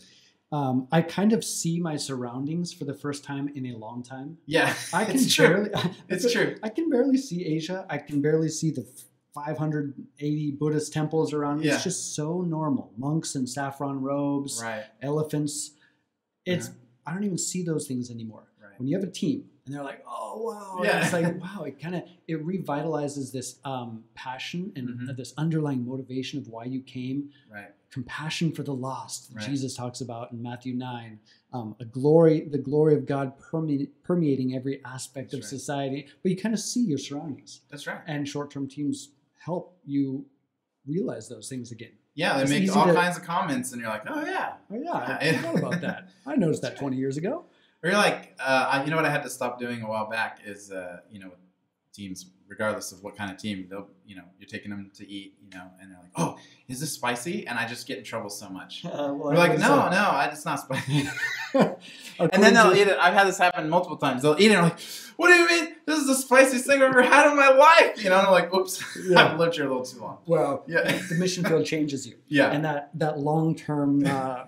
I kind of see my surroundings for the first time in a long time. Yeah, I can it's barely, true. It's true. I can barely see Asia. I can barely see the 580 Buddhist temples around me. Yeah. It's just so normal. Monks in saffron robes, Right. elephants. It's I don't even see those things anymore. Right. When you have a team and they're like, oh, wow. Yeah. And it's like, wow, it revitalizes this passion and this underlying motivation of why you came. Right. Compassion for the lost, Right. Jesus talks about in Matthew 9. The glory of God permeating every aspect of society. But you kind of see your surroundings. That's right. And short-term teams help you realize those things again. Yeah, they It's make easy all to- kinds of comments, and you're like, oh yeah. Oh, yeah, I forgot about that. I noticed that 20 years ago. Or you're like, you know what I had to stop doing a while back is, you know, with teams, regardless of what kind of team, they'll, you know, you're taking them to eat, you know, and they're like, oh, is this spicy? And I just get in trouble so much. We're like, no, it's not spicy. And then they'll eat it. I've had this happen multiple times. They'll eat it and I'm like, what do you mean? This is the spiciest thing I've ever had in my life. You know, and I'm like, oops, I've lived here a little too long. Well, Yeah. the mission field changes you. Yeah. And that long-term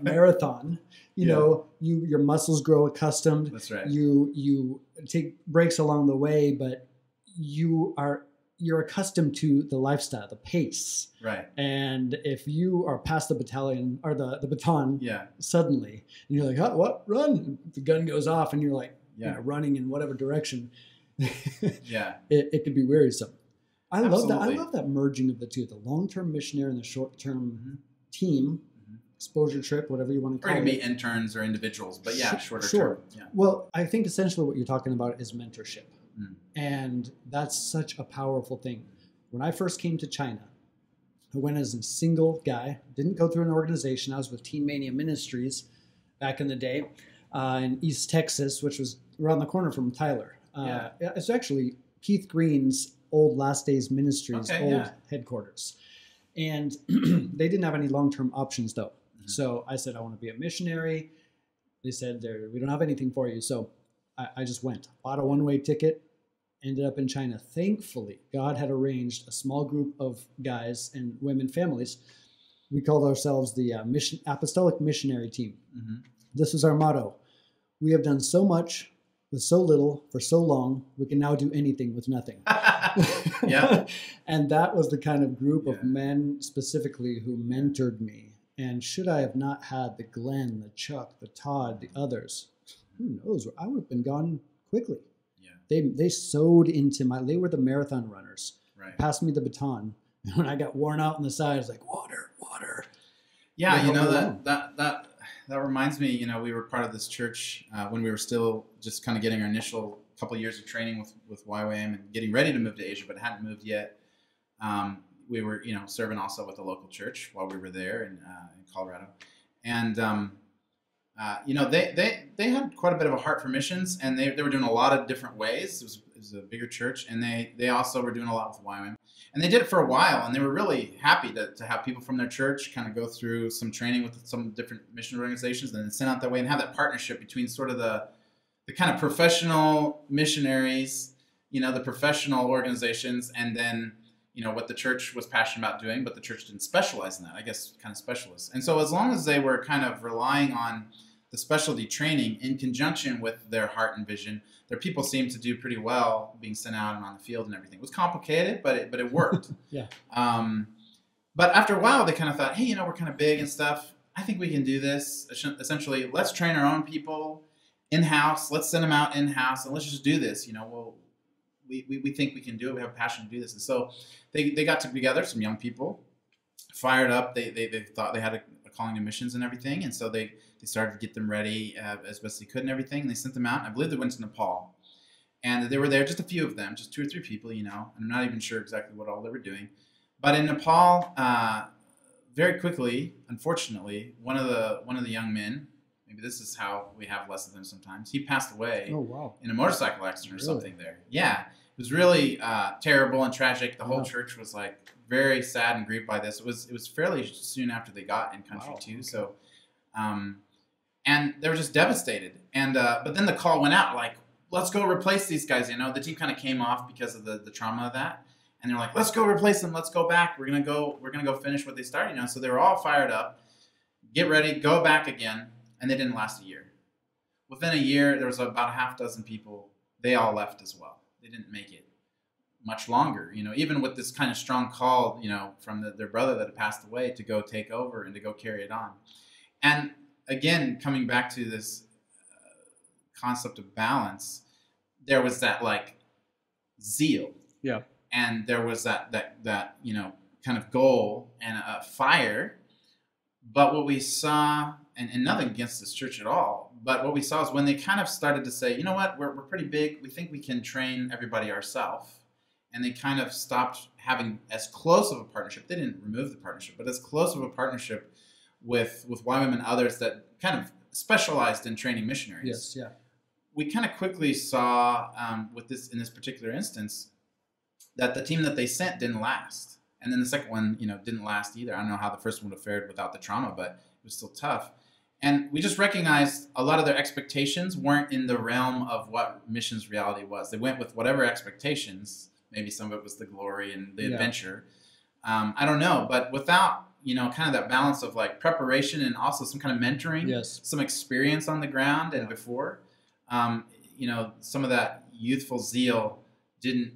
marathon, you know, your muscles grow accustomed. That's right. You take breaks along the way, but you're accustomed to the lifestyle, the pace. Right. And if you are past the battalion or the baton Yeah. suddenly, and you're like, oh, what? Run. The gun goes off and you're like, Yeah. you know, running in whatever direction. Yeah. It could be wearisome. I love that. I Absolutely. love that merging of the two, the long-term missionary and the short-term team, exposure trip, whatever you want to Or call it it. can be interns or individuals, but yeah, shorter Sure. term. Yeah. Well, I think essentially what you're talking about is mentorship. Mm. And that's such a powerful thing. When I first came to China, I went as a single guy, didn't go through an organization. I was with Teen Mania Ministries back in the day in East Texas, which was around the corner from Tyler. It's actually Keith Green's old Last Days Ministries, headquarters. And they didn't have any long-term options, though. Mm-hmm. So I said, I want to be a missionary. They said, we don't have anything for you. So I just went, bought a one-way ticket, ended up in China. Thankfully, God had arranged a small group of guys and women families. We called ourselves the Apostolic Missionary Team. Mm-hmm. This was our motto. We have done so much with so little for so long, we can now do anything with nothing. Yeah. And that was the kind of group of men specifically who mentored me. And should I have not had the Glenn, the Chuck, the Todd, the others, who knows? I would have been gone quickly. Yeah. They sewed into they were the marathon runners. Right. Passed me the baton. And when I got worn out on the side, I was like, water. Yeah, you know, that reminds me, you know, we were part of this church when we were still just kind of getting our initial couple of years of training with YWAM and getting ready to move to Asia, but hadn't moved yet. We were, you know, serving also with the local church while we were there in Colorado. And, you know, they had quite a bit of a heart for missions, and they were doing a lot of different ways. It was a bigger church, and they also were doing a lot with YWAM. And they did it for a while, and they were really happy to have people from their church kind of go through some training with some different mission organizations and then send out that way and have that partnership between sort of the kind of professional missionaries, the professional organizations, and then, what the church was passionate about doing, but the church didn't specialize in that, I guess, kind of specialists. And so as long as they were kind of relying on the specialty training in conjunction with their heart and vision, their people seemed to do pretty well being sent out and on the field and everything. It was complicated, but it worked. Yeah. But after a while, they kind of thought, hey, we're kind of big and stuff. I think we can do this. Essentially, let's train our own people in-house. Let's send them out in-house, and let's just do this. We think we can do it. We have a passion to do this. And so they got together, some young people, fired up. They thought they had a calling to missions and everything. And so they started to get them ready as best they could and everything. And they sent them out. I believe they went to Nepal. And they were there, just a few of them, just 2 or 3 people, and I'm not even sure exactly what all they were doing. But in Nepal, very quickly, unfortunately, one of the young men, maybe this is how we have less of them sometimes, he passed away in a motorcycle accident or something there. Yeah, it was really terrible and tragic. The whole church was like very sad and grieved by this. It was fairly soon after they got in country too. Okay. So, and they were just devastated. And but then the call went out like, let's go replace these guys. The team kind of came off because of the trauma of that. And they're like, let's go replace them. Let's go back. We're gonna go finish what they started. So they were all fired up. Get ready, go back again. And they didn't last a year. Within a year, there was about a half dozen people. They all left as well. They didn't make it much longer. Even with this kind of strong call, from their brother that had passed away to go take over and to go carry it on. And again, coming back to this concept of balance, there was that like zeal. Yeah. And there was that kind of goal and a fire. But what we saw, and nothing against this church at all, but what we saw is when they kind of started to say, you know what, we're pretty big, we think we can train everybody ourselves, and they kind of stopped having as close of a partnership. They didn't remove the partnership, but as close of a partnership with YWAM and others that kind of specialized in training missionaries. Yes, yeah. We kind of quickly saw in this particular instance that the team that they sent didn't last. And then the second one, didn't last either. I don't know how the first one would have fared without the trauma, but it was still tough. And we just recognized a lot of their expectations weren't in the realm of what missions reality was. They went with whatever expectations. Maybe some of it was the glory and the adventure. I don't know. But without, kind of that balance of like preparation and also some kind of mentoring, some experience on the ground and before, some of that youthful zeal didn't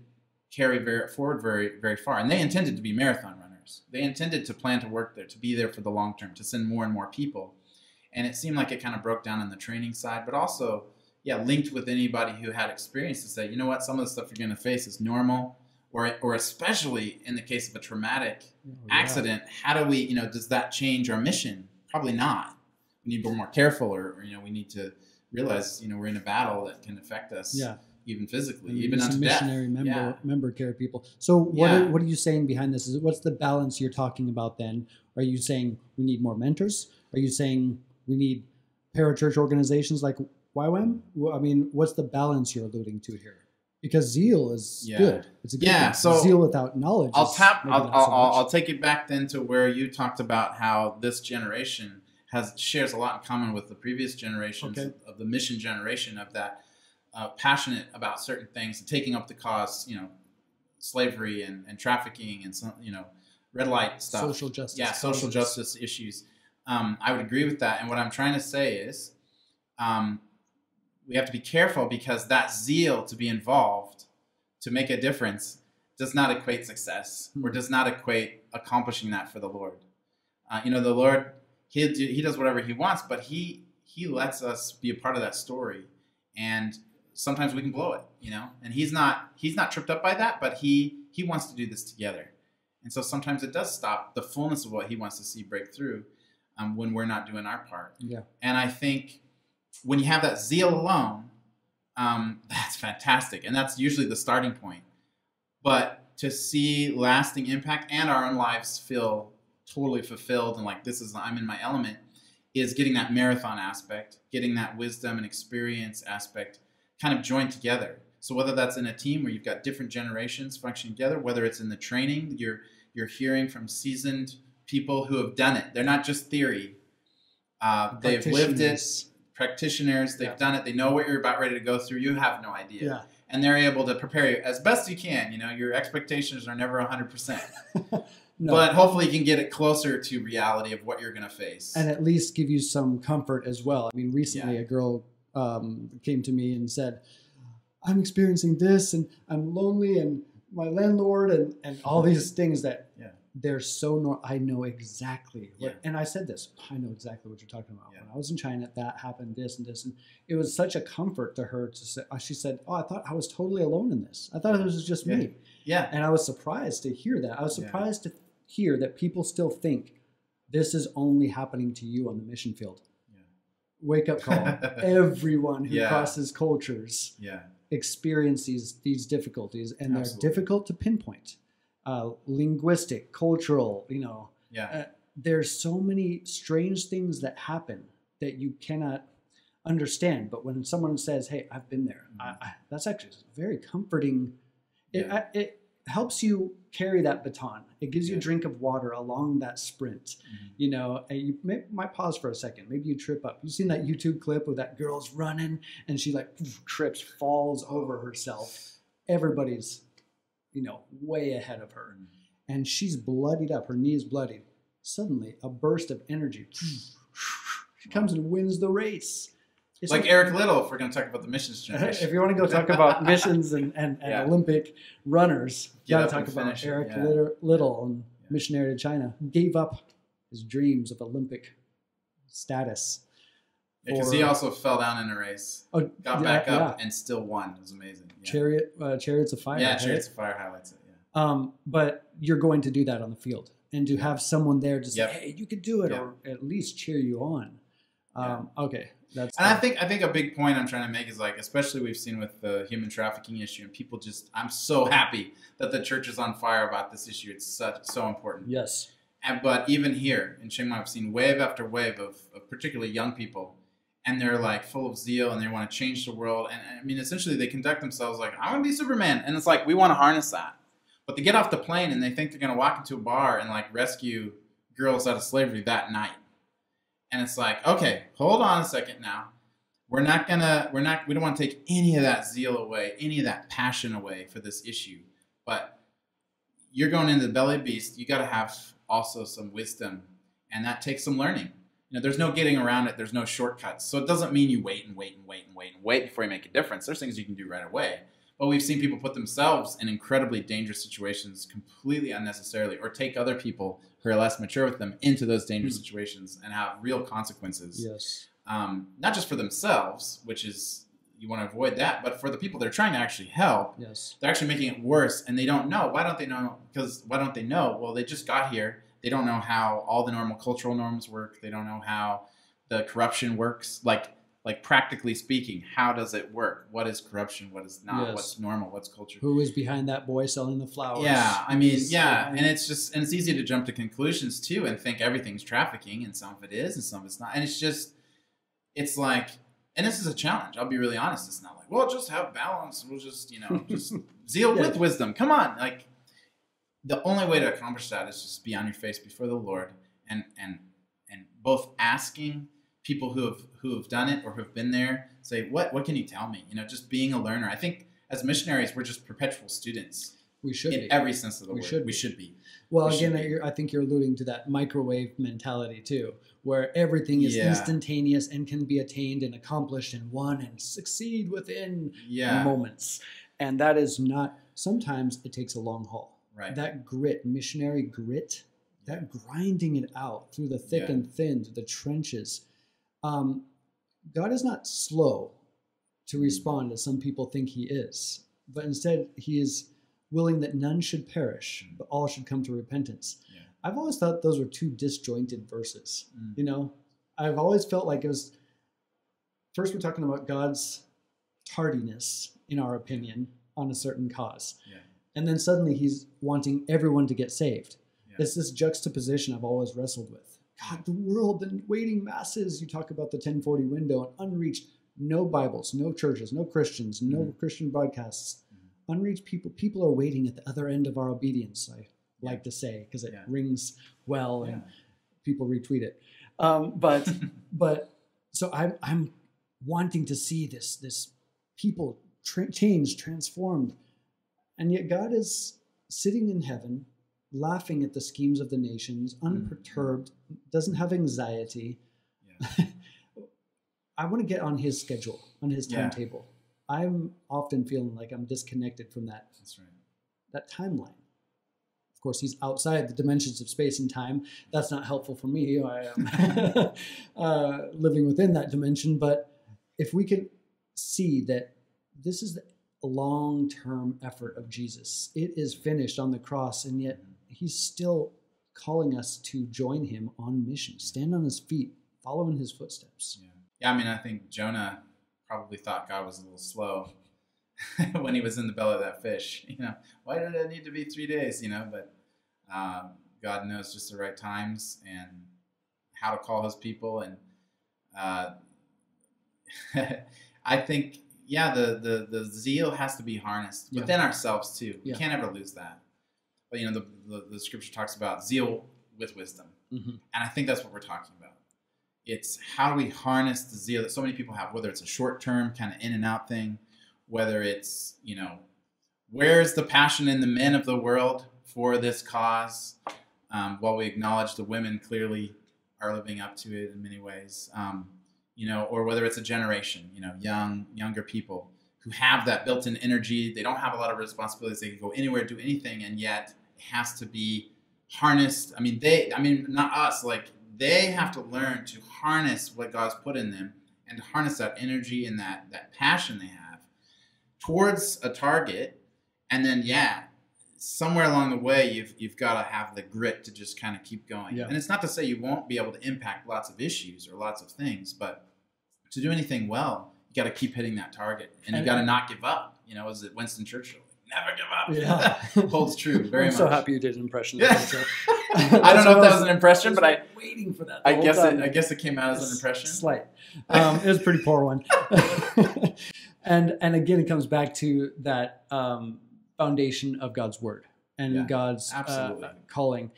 carry forward very far. And they intended to be marathon runners. They intended to plan to work there, to be there for the long term, to send more and more people. And it seemed like it kind of broke down on the training side, but also, linked with anybody who had experience to say, you know what, some of the stuff you're going to face is normal, or especially in the case of a traumatic accident, how do we, does that change our mission? Probably not. We need to be more careful, or we need to realize, we're in a battle that can affect us. Yeah. Even physically, even unto death. Missionary member care people. So what are you saying behind this? What's the balance you're talking about then? Are you saying we need more mentors? Are you saying we need parachurch organizations like YWAM? I mean, what's the balance you're alluding to here? Because zeal is good. It's a good thing. So zeal without knowledge. I'll take it back then to where you talked about how this generation shares a lot in common with the previous generations of the mission generation, of that. Passionate about certain things and taking up the cause, slavery and trafficking and some, red light stuff. Social justice. Yeah, social justice issues. I would agree with that. And what I'm trying to say is we have to be careful, because that zeal to be involved, to make a difference, does not equate success, or does not equate accomplishing that for the Lord. The Lord, he does whatever he wants, but he lets us be a part of that story. And sometimes we can blow it, and he's not tripped up by that, but he wants to do this together. And so sometimes it does stop the fullness of what he wants to see break through when we're not doing our part. Yeah. And I think when you have that zeal alone, that's fantastic. And that's usually the starting point. But to see lasting impact and our own lives feel totally fulfilled and like I'm in my element, is getting that marathon aspect, getting that wisdom and experience aspect kind of joined together. So whether that's in a team where you've got different generations functioning together, whether it's in the training, you're hearing from seasoned people who have done it. They're not just theory. They've lived it. Practitioners, they've done it. They know what you're about ready to go through. You have no idea. Yeah. And they're able to prepare you as best you can. You know, your expectations are never 100%. No. But hopefully you can get it closer to reality of what you're going to face. And at least give you some comfort as well. I mean, recently a girl came to me and said, I'm experiencing this and I'm lonely and my landlord and all these things that they're so I know exactly what, and I said this, I know exactly what you're talking about. When I was in China, that happened, this and this, and it was such a comfort to her to say, she said, oh, I thought I was totally alone in this. I thought it was just me. Yeah. And I was surprised to hear that. I was surprised to hear that people still think this is only happening to you on the mission field. Wake up call. Everyone who crosses cultures experiences these difficulties, and they're difficult to pinpoint. Linguistic, cultural, there's so many strange things that happen that you cannot understand. But when someone says, hey, I've been there, that's actually very comforting. It helps you carry that baton. It gives you a drink of water along that sprint. And you might pause for a second. Maybe you trip up. You've seen that YouTube clip where that girl's running and she trips, falls over herself. Everybody's way ahead of her. And she's bloodied up. Her knee is bloodied. Suddenly, a burst of energy. She comes and wins the race. It's like Eric Little, if we're going to talk about the missions generation. If you want to go talk about missions and Olympic runners, you got to talk about Eric Little and missionary to China. Gave up his dreams of Olympic status. Because he also fell down in a race, got back up, and still won. It was amazing. Chariots of Fire. Yeah, Chariots of Fire highlights it. But you're going to do that on the field, and to have someone there to say, "Hey, you could do it," or at least cheer you on. Okay, that's. And I think a big point I'm trying to make is especially we've seen with the human trafficking issue, and people I'm so happy that the church is on fire about this issue. It's so important. Yes. But even here in Chiang Mai, I've seen wave after wave of particularly young people. And they're full of zeal and they want to change the world. And I mean, essentially they conduct themselves I want to be Superman. And it's we want to harness that. But they get off the plane and they think they're going to walk into a bar and rescue girls out of slavery that night. And it's okay, hold on a second now. We don't want to take any of that zeal away, any of that passion away for this issue. But you're going into the belly beast. You got to have also some wisdom. And that takes some learning. There's no getting around it. There's no shortcuts. So it doesn't mean you wait before you make a difference. There's things you can do right away. But we've seen people put themselves in incredibly dangerous situations completely unnecessarily, or take other people who are less mature with them into those dangerous situations and have real consequences. Yes. Not just for themselves, which is, you want to avoid that, but for the people they're trying to actually help. Yes. They're actually making it worse, and they don't know. Why don't they know? Because why don't they know? Well, they just got here. They don't know how all the normal cultural norms work. They don't know how the corruption works. Practically speaking, how does it work? What is corruption? What is not? Yes. What's normal? What's culture? Who is behind that boy selling the flowers? Yeah, I mean, and it's easy to jump to conclusions too and think everything's trafficking, and some of it is and some of it's not. And and this is a challenge. I'll be really honest. It's not just have balance. We'll just, just zeal with wisdom. Come on. The only way to accomplish that is just be on your face before the Lord and both asking people who have done it or who have been there, say, what can you tell me? Just being a learner. I think as missionaries, we're just perpetual students. We should in be. every sense of the word. We should be. Well, I think you're alluding to that microwave mentality too, where everything is instantaneous and can be attained and accomplished and won and succeed within moments. And that is not, sometimes it takes a long haul. Right. That grit, missionary grit, that grinding it out through the thick and thin, through the trenches. God is not slow to respond as some people think he is, but instead he is willing that none should perish, but all should come to repentance. Yeah. I've always thought those were two disjointed verses. I've always felt like it was, first we're talking about God's tardiness, in our opinion, on a certain cause. Yeah. And then suddenly he's wanting everyone to get saved. Yeah. It's this juxtaposition I've always wrestled with. God, the world, the waiting masses. You talk about the 1040 window and unreached no Bibles, no churches, no Christians, no Christian broadcasts. Unreached people. People are waiting at the other end of our obedience, I like to say, because it rings well and people retweet it. But so I'm wanting to see this people changed, transformed. And yet God is sitting in heaven, laughing at the schemes of the nations, unperturbed, doesn't have anxiety. Yeah. I want to get on his schedule, on his timetable. I'm often feeling like I'm disconnected from that. That's right. That timeline. Of course, he's outside the dimensions of space and time. That's not helpful for me. I am living within that dimension. But if we could see that this is a long-term effort of Jesus. It is finished on the cross, and yet he's still calling us to join him on mission, stand on his feet, follow in his footsteps. Yeah, I mean, I think Jonah probably thought God was a little slow when he was in the belly of that fish. You know, why did it need to be 3 days? You know, but God knows just the right times and how to call his people. And I think, the zeal has to be harnessed within ourselves too. We can't ever lose that. But you know, the scripture talks about zeal with wisdom, and I think that's what we're talking about. It's how do we harness the zeal that so many people have, whether it's a short-term kind of in and out thing, whether it's, you know, where's the passion in the men of the world for this cause? While we acknowledge the women clearly are living up to it in many ways. You know, or whether it's a generation, you know, younger people who have that built-in energy. They don't have a lot of responsibilities. They can go anywhere, do anything, and yet it has to be harnessed. I mean, not us, like they have to learn to harness what God's put in them and to harness that energy and that passion they have towards a target. And then, somewhere along the way, you've got to have the grit to just kind of keep going. Yeah. And it's not to say you won't be able to impact lots of issues or lots of things, but to do anything well, you got to keep hitting that target, and you got to not give up. You know, is it Winston Churchill? Never give up. Yeah, holds true. Very much. I'm so happy you did an impression. Yeah. I don't know if that was an impression, but I waiting for that. I guess it came out as an impression. Slight. It was a pretty poor one. and again, it comes back to that foundation of God's word and God's calling.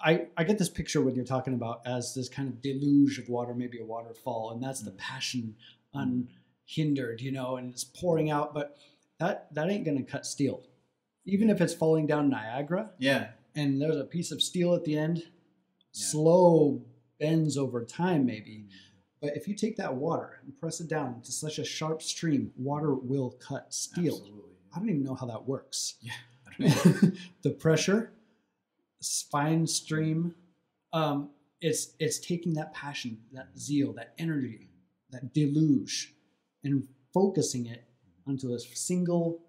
I get this picture when you're talking about as this kind of deluge of water, maybe a waterfall, and that's the passion unhindered, you know, and it's pouring out, but that ain't going to cut steel. Even if it's falling down Niagara, and there's a piece of steel at the end, slow bends over time maybe, but if you take that water and press it down into such a sharp stream, water will cut steel. Absolutely. I don't even know how that works. Yeah, I don't know. The pressure, fine stream, it's taking that passion, that zeal, that energy, that deluge, and focusing it onto a single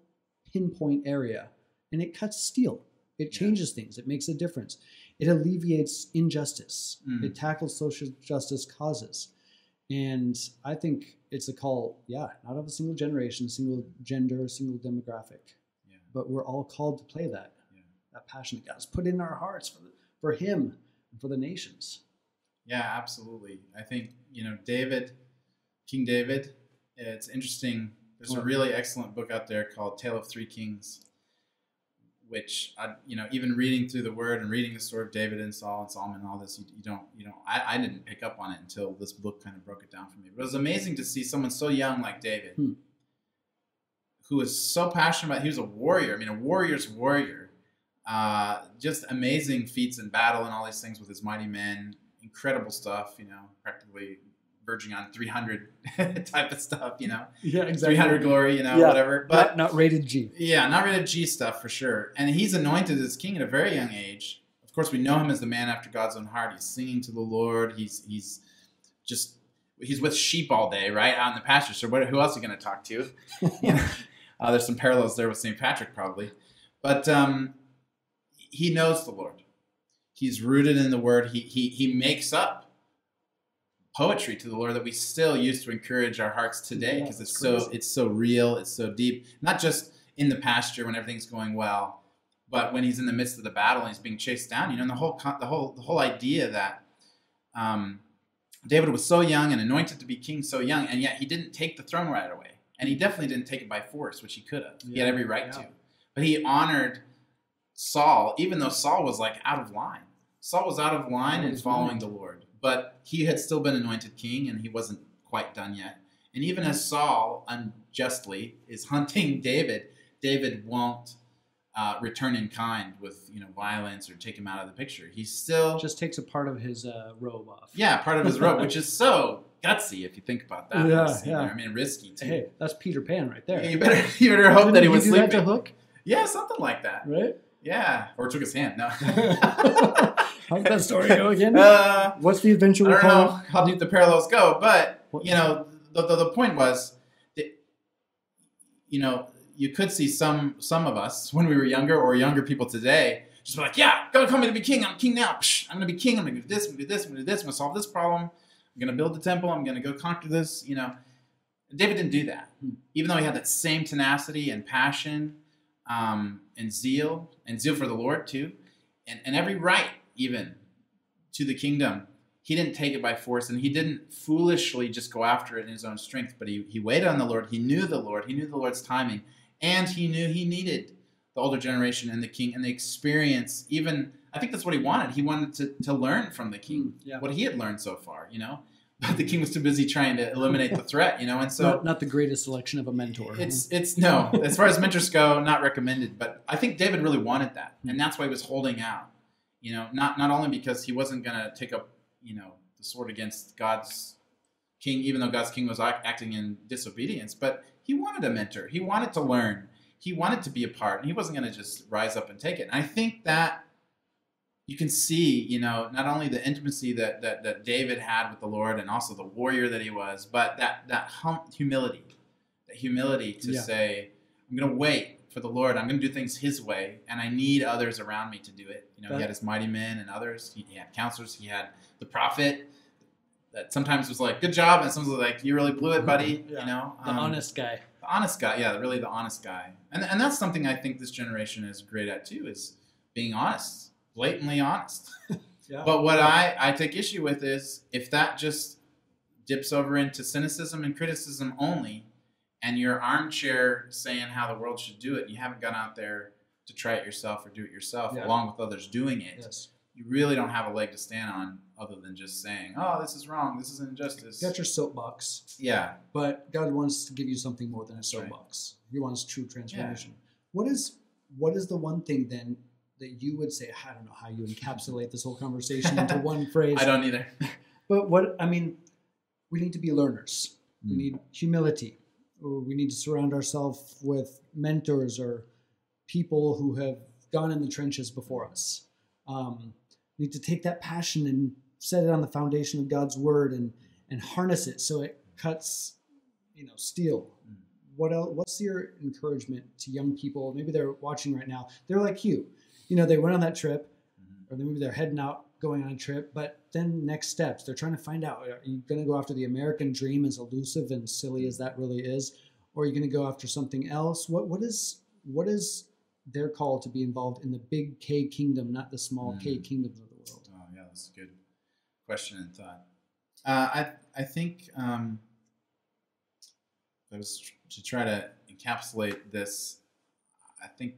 pinpoint area, and it cuts steel. It changes things. It makes a difference. It alleviates injustice. It tackles social justice causes. And I think it's a call, not of a single generation, single gender, single demographic, but we're all called to play that passion that God's put in our hearts for him and for the nations. Yeah, absolutely. I think, you know, King David, it's interesting. There's a really excellent book out there called Tale of Three Kings, which, even reading through the word and reading the story of David and Saul and Solomon and all this, I didn't pick up on it until this book kind of broke it down for me. But it was amazing to see someone so young like David, who was so passionate about, he was a warrior. I mean, a warrior's warrior. Just amazing feats in battle and all these things with his mighty men. Incredible stuff, you know, practically verging on 300 type of stuff, you know. Yeah, exactly. 300 glory, you know, whatever. But not rated G. Yeah, not rated G stuff for sure. And he's anointed as king at a very young age. Of course, we know him as the man after God's own heart. He's singing to the Lord. He's with sheep all day, right, out in the pasture. So who else are you going to talk to? You know, there's some parallels there with St. Patrick probably. But he knows the Lord. He's rooted in the word. He makes up poetry to the Lord that we still use to encourage our hearts today, because it's so real, it's so deep. Not just in the pasture when everything's going well, but when he's in the midst of the battle and he's being chased down. You know, and the whole idea that David was so young and anointed to be king so young, and yet he didn't take the throne right away. And he definitely didn't take it by force, which he could have. He had every right to. But he honored Saul, even though Saul was like out of line. Saul was out of line in following the Lord. But he had still been anointed king, and he wasn't quite done yet. And even as Saul unjustly is hunting David, David won't return in kind with violence or take him out of the picture. He still just takes a part of his robe off. Yeah, part of his robe, which is so gutsy if you think about that. Yeah. I mean, risky too. Hey, that's Peter Pan right there. Yeah, you better hope that he was sleeping. Did you hook? Yeah, something like that. Right? Yeah, or took his hand. No. How's that story go again? What's the adventure? I don't know how deep the parallels go, but the point was, that, you could see some of us when we were younger, or younger people today, just be like, yeah, God call me to be king. I'm king now. Psh, I'm going to be king. I'm going to do this. I'm going to do this. I'm going to do this. I'm going to solve this problem. I'm going to build the temple. I'm going to go conquer this. David didn't do that. Even though he had that same tenacity and passion and zeal for the Lord too, and every right even to the kingdom, he didn't take it by force, and he didn't foolishly just go after it in his own strength, but he waited on the Lord. He knew the Lord. He knew the Lord's timing. And he knew he needed the older generation and the king and the experience. Even, I think that's what he wanted. He wanted to learn from the king what he had learned so far, But the king was too busy trying to eliminate the threat, And so not the greatest selection of a mentor. It's no, as far as mentors go, not recommended. But I think David really wanted that, and that's why he was holding out. Not only because he wasn't going to take up the sword against God's king, even though God's king was acting in disobedience, but he wanted a mentor. He wanted to learn. He wanted to be a part, and he wasn't going to just rise up and take it. And I think that you can see, not only the intimacy that David had with the Lord, and also the warrior that he was, but that humility to say, I'm going to wait for the Lord. I'm going to do things his way, and I need others around me to do it. He had his mighty men and others. He had counselors. He had the prophet that sometimes was like, good job, and sometimes was like, you really blew it, buddy. The honest guy. The honest guy, yeah, really the honest guy. And that's something I think this generation is great at too, is being honest, blatantly honest. But what I take issue with is if that just dips over into cynicism and criticism only, and you're armchair saying how the world should do it, and you haven't gone out there to try it yourself or do it yourself along with others doing it, you really don't have a leg to stand on other than just saying, oh, this is wrong, this is injustice. You got your soapbox. Yeah. But God wants to give you something more than a soapbox. Right. He wants true transformation. Yeah. What is the one thing then that you would say, I don't know how you encapsulate this whole conversation into one phrase. I don't either. But we need to be learners. We need humility. We need to surround ourselves with mentors or people who have gone in the trenches before us. We need to take that passion and set it on the foundation of God's word and harness it so it cuts, steel. What else? What's your encouragement to young people? Maybe they're watching right now. They're like you. They went on that trip, or maybe they're heading out, going on a trip, but then next steps, they're trying to find out, are you going to go after the American dream, as elusive and silly as that really is, or are you going to go after something else? What is their call to be involved in the big K kingdom, not the small K kingdoms of the world? Oh yeah, that's a good question and thought. I think if I was to try to encapsulate this, I think,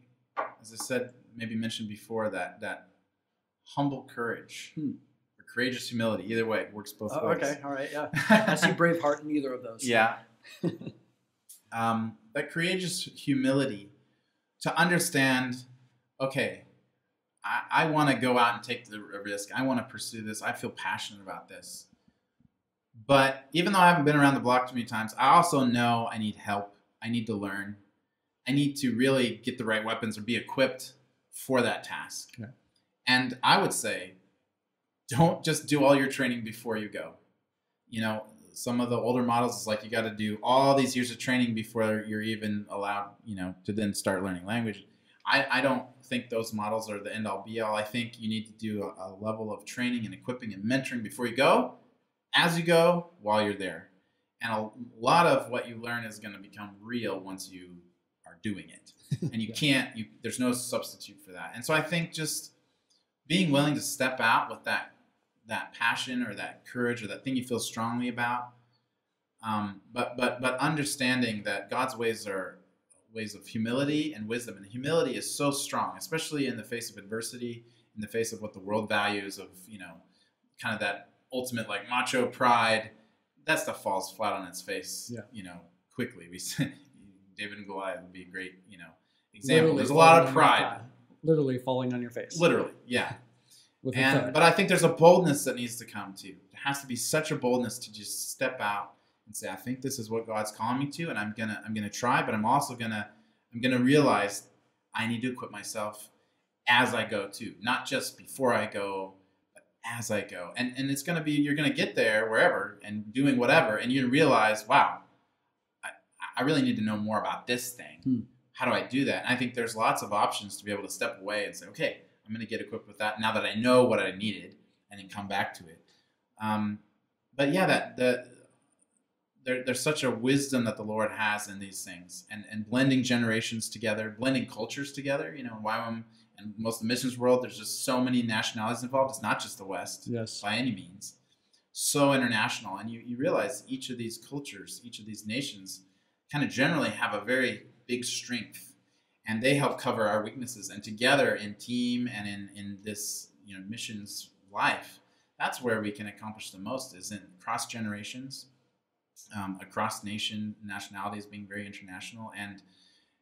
as I said, maybe mentioned before, that humble courage or courageous humility, either way, it works both ways. Okay, all right, yeah. I see Braveheart in either of those. Yeah. That courageous humility to understand, okay, I want to go out and take the risk. I want to pursue this. I feel passionate about this. But even though I haven't been around the block too many times, I also know I need help. I need to learn. I need to really get the right weapons or be equipped for that task. Yeah. And I would say, don't just do all your training before you go. Some of the older models is like you got to do all these years of training before you're even allowed, to then start learning language. I don't think those models are the end all be all. I think you need to do a level of training and equipping and mentoring before you go, as you go, while you're there. And a lot of what you learn is going to become real once you are doing it. And you there's no substitute for that. And so I think just being willing to step out with that that passion or that courage or that thing you feel strongly about. But understanding that God's ways are ways of humility and wisdom, and humility is so strong, especially in the face of adversity, in the face of what the world values of, kind of that ultimate like macho pride. That stuff falls flat on its face, quickly. We David and Goliath would be a great, example. There's a lot of pride. Literally falling on your face. Literally, yeah. But I think there's a boldness that needs to come too. There has to be such a boldness to just step out and say, I think this is what God's calling me to, and I'm gonna try, but I'm also gonna realize I need to equip myself as I go too, not just before I go, but as I go. And it's gonna be, you're gonna get there wherever and doing whatever, and you're gonna realize, wow, I really need to know more about this thing. How do I do that? And I think there's lots of options to be able to step away and say, okay, I'm going to get equipped with that now that I know what I needed, and then come back to it. But yeah, there's such a wisdom that the Lord has in these things, and blending generations together, blending cultures together. In YWAM and most of the missions world, there's just so many nationalities involved. It's not just the West, by any means. So international, and you realize each of these cultures, each of these nations, kind of generally have a very big strength, and they help cover our weaknesses. And together in team and in this missions life, that's where we can accomplish the most, is in cross generations, across nationalities, being very international,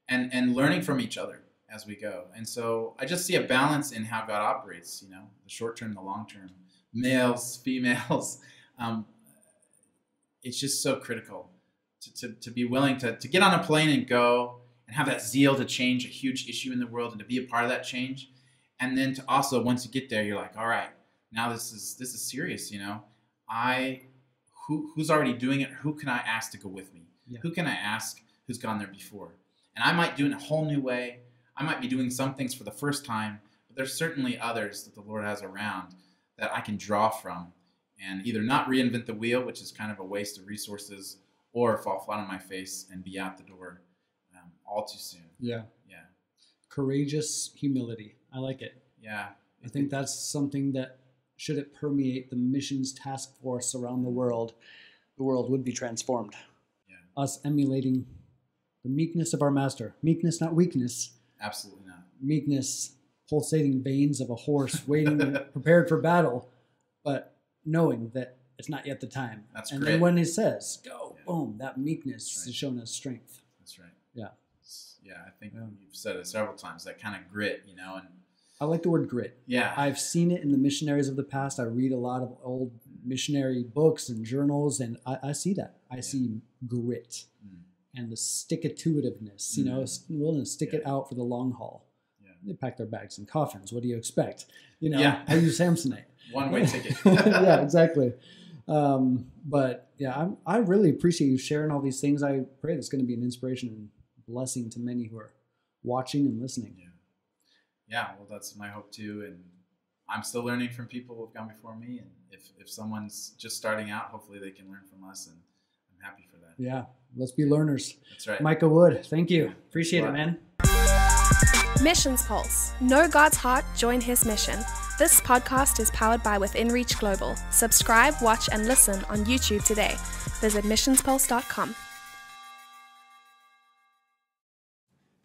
and learning from each other as we go. And so I just see a balance in how God operates, the short term, the long term, males, females. It's just so critical to be willing to get on a plane and go and have that zeal to change a huge issue in the world and to be a part of that change. And then to also, once you get there, you're like, all right, now this is serious, who's already doing it? Who can I ask to go with me? Yeah. Who can I ask who's gone there before? And I might do it in a whole new way. I might be doing some things for the first time, but there's certainly others that the Lord has around that I can draw from, and either not reinvent the wheel, which is kind of a waste of resources, or fall flat on my face and be out the door all too soon. Yeah. Courageous humility. I like it. Yeah. I think that's something that, should it permeate the missions task force around the world would be transformed. Yeah. Us emulating the meekness of our master. Meekness, not weakness. Absolutely not. Meekness, pulsating veins of a horse waiting, prepared for battle, but knowing that it's not yet the time. That's and great. Then when he says, go, boom, that meekness is showing us strength. That's right. Yeah. Yeah, I think you've said it several times, that kind of grit, and I like the word grit. Yeah. I've seen it in the missionaries of the past. I read a lot of old missionary books and journals, and I see that. I see grit and the stick-to-itiveness, willing to stick it out for the long haul. Yeah. They pack their bags in coffins. What do you expect? Are you Samsonite? One-way ticket. Yeah, exactly. But yeah, I really appreciate you sharing all these things. I pray it's going to be an inspiration and blessing to many who are watching and listening. Yeah, well, that's my hope too. And I'm still learning from people who have gone before me. And if someone's just starting out, hopefully they can learn from us. And I'm happy for that. Yeah, let's be learners. That's right. Micah Wood, thank you. Appreciate it, man. Missions Pulse. Know God's heart, join His mission. This podcast is powered by Within Reach Global. Subscribe, watch, and listen on YouTube today. Visit missionspulse.com.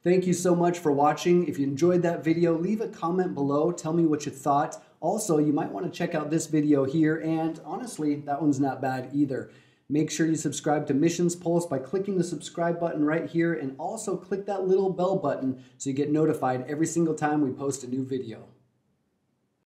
Thank you so much for watching. If you enjoyed that video, leave a comment below. Tell me what you thought. Also, you might want to check out this video here, and honestly, that one's not bad either. Make sure you subscribe to Missions Pulse by clicking the subscribe button right here, and also click that little bell button so you get notified every single time we post a new video.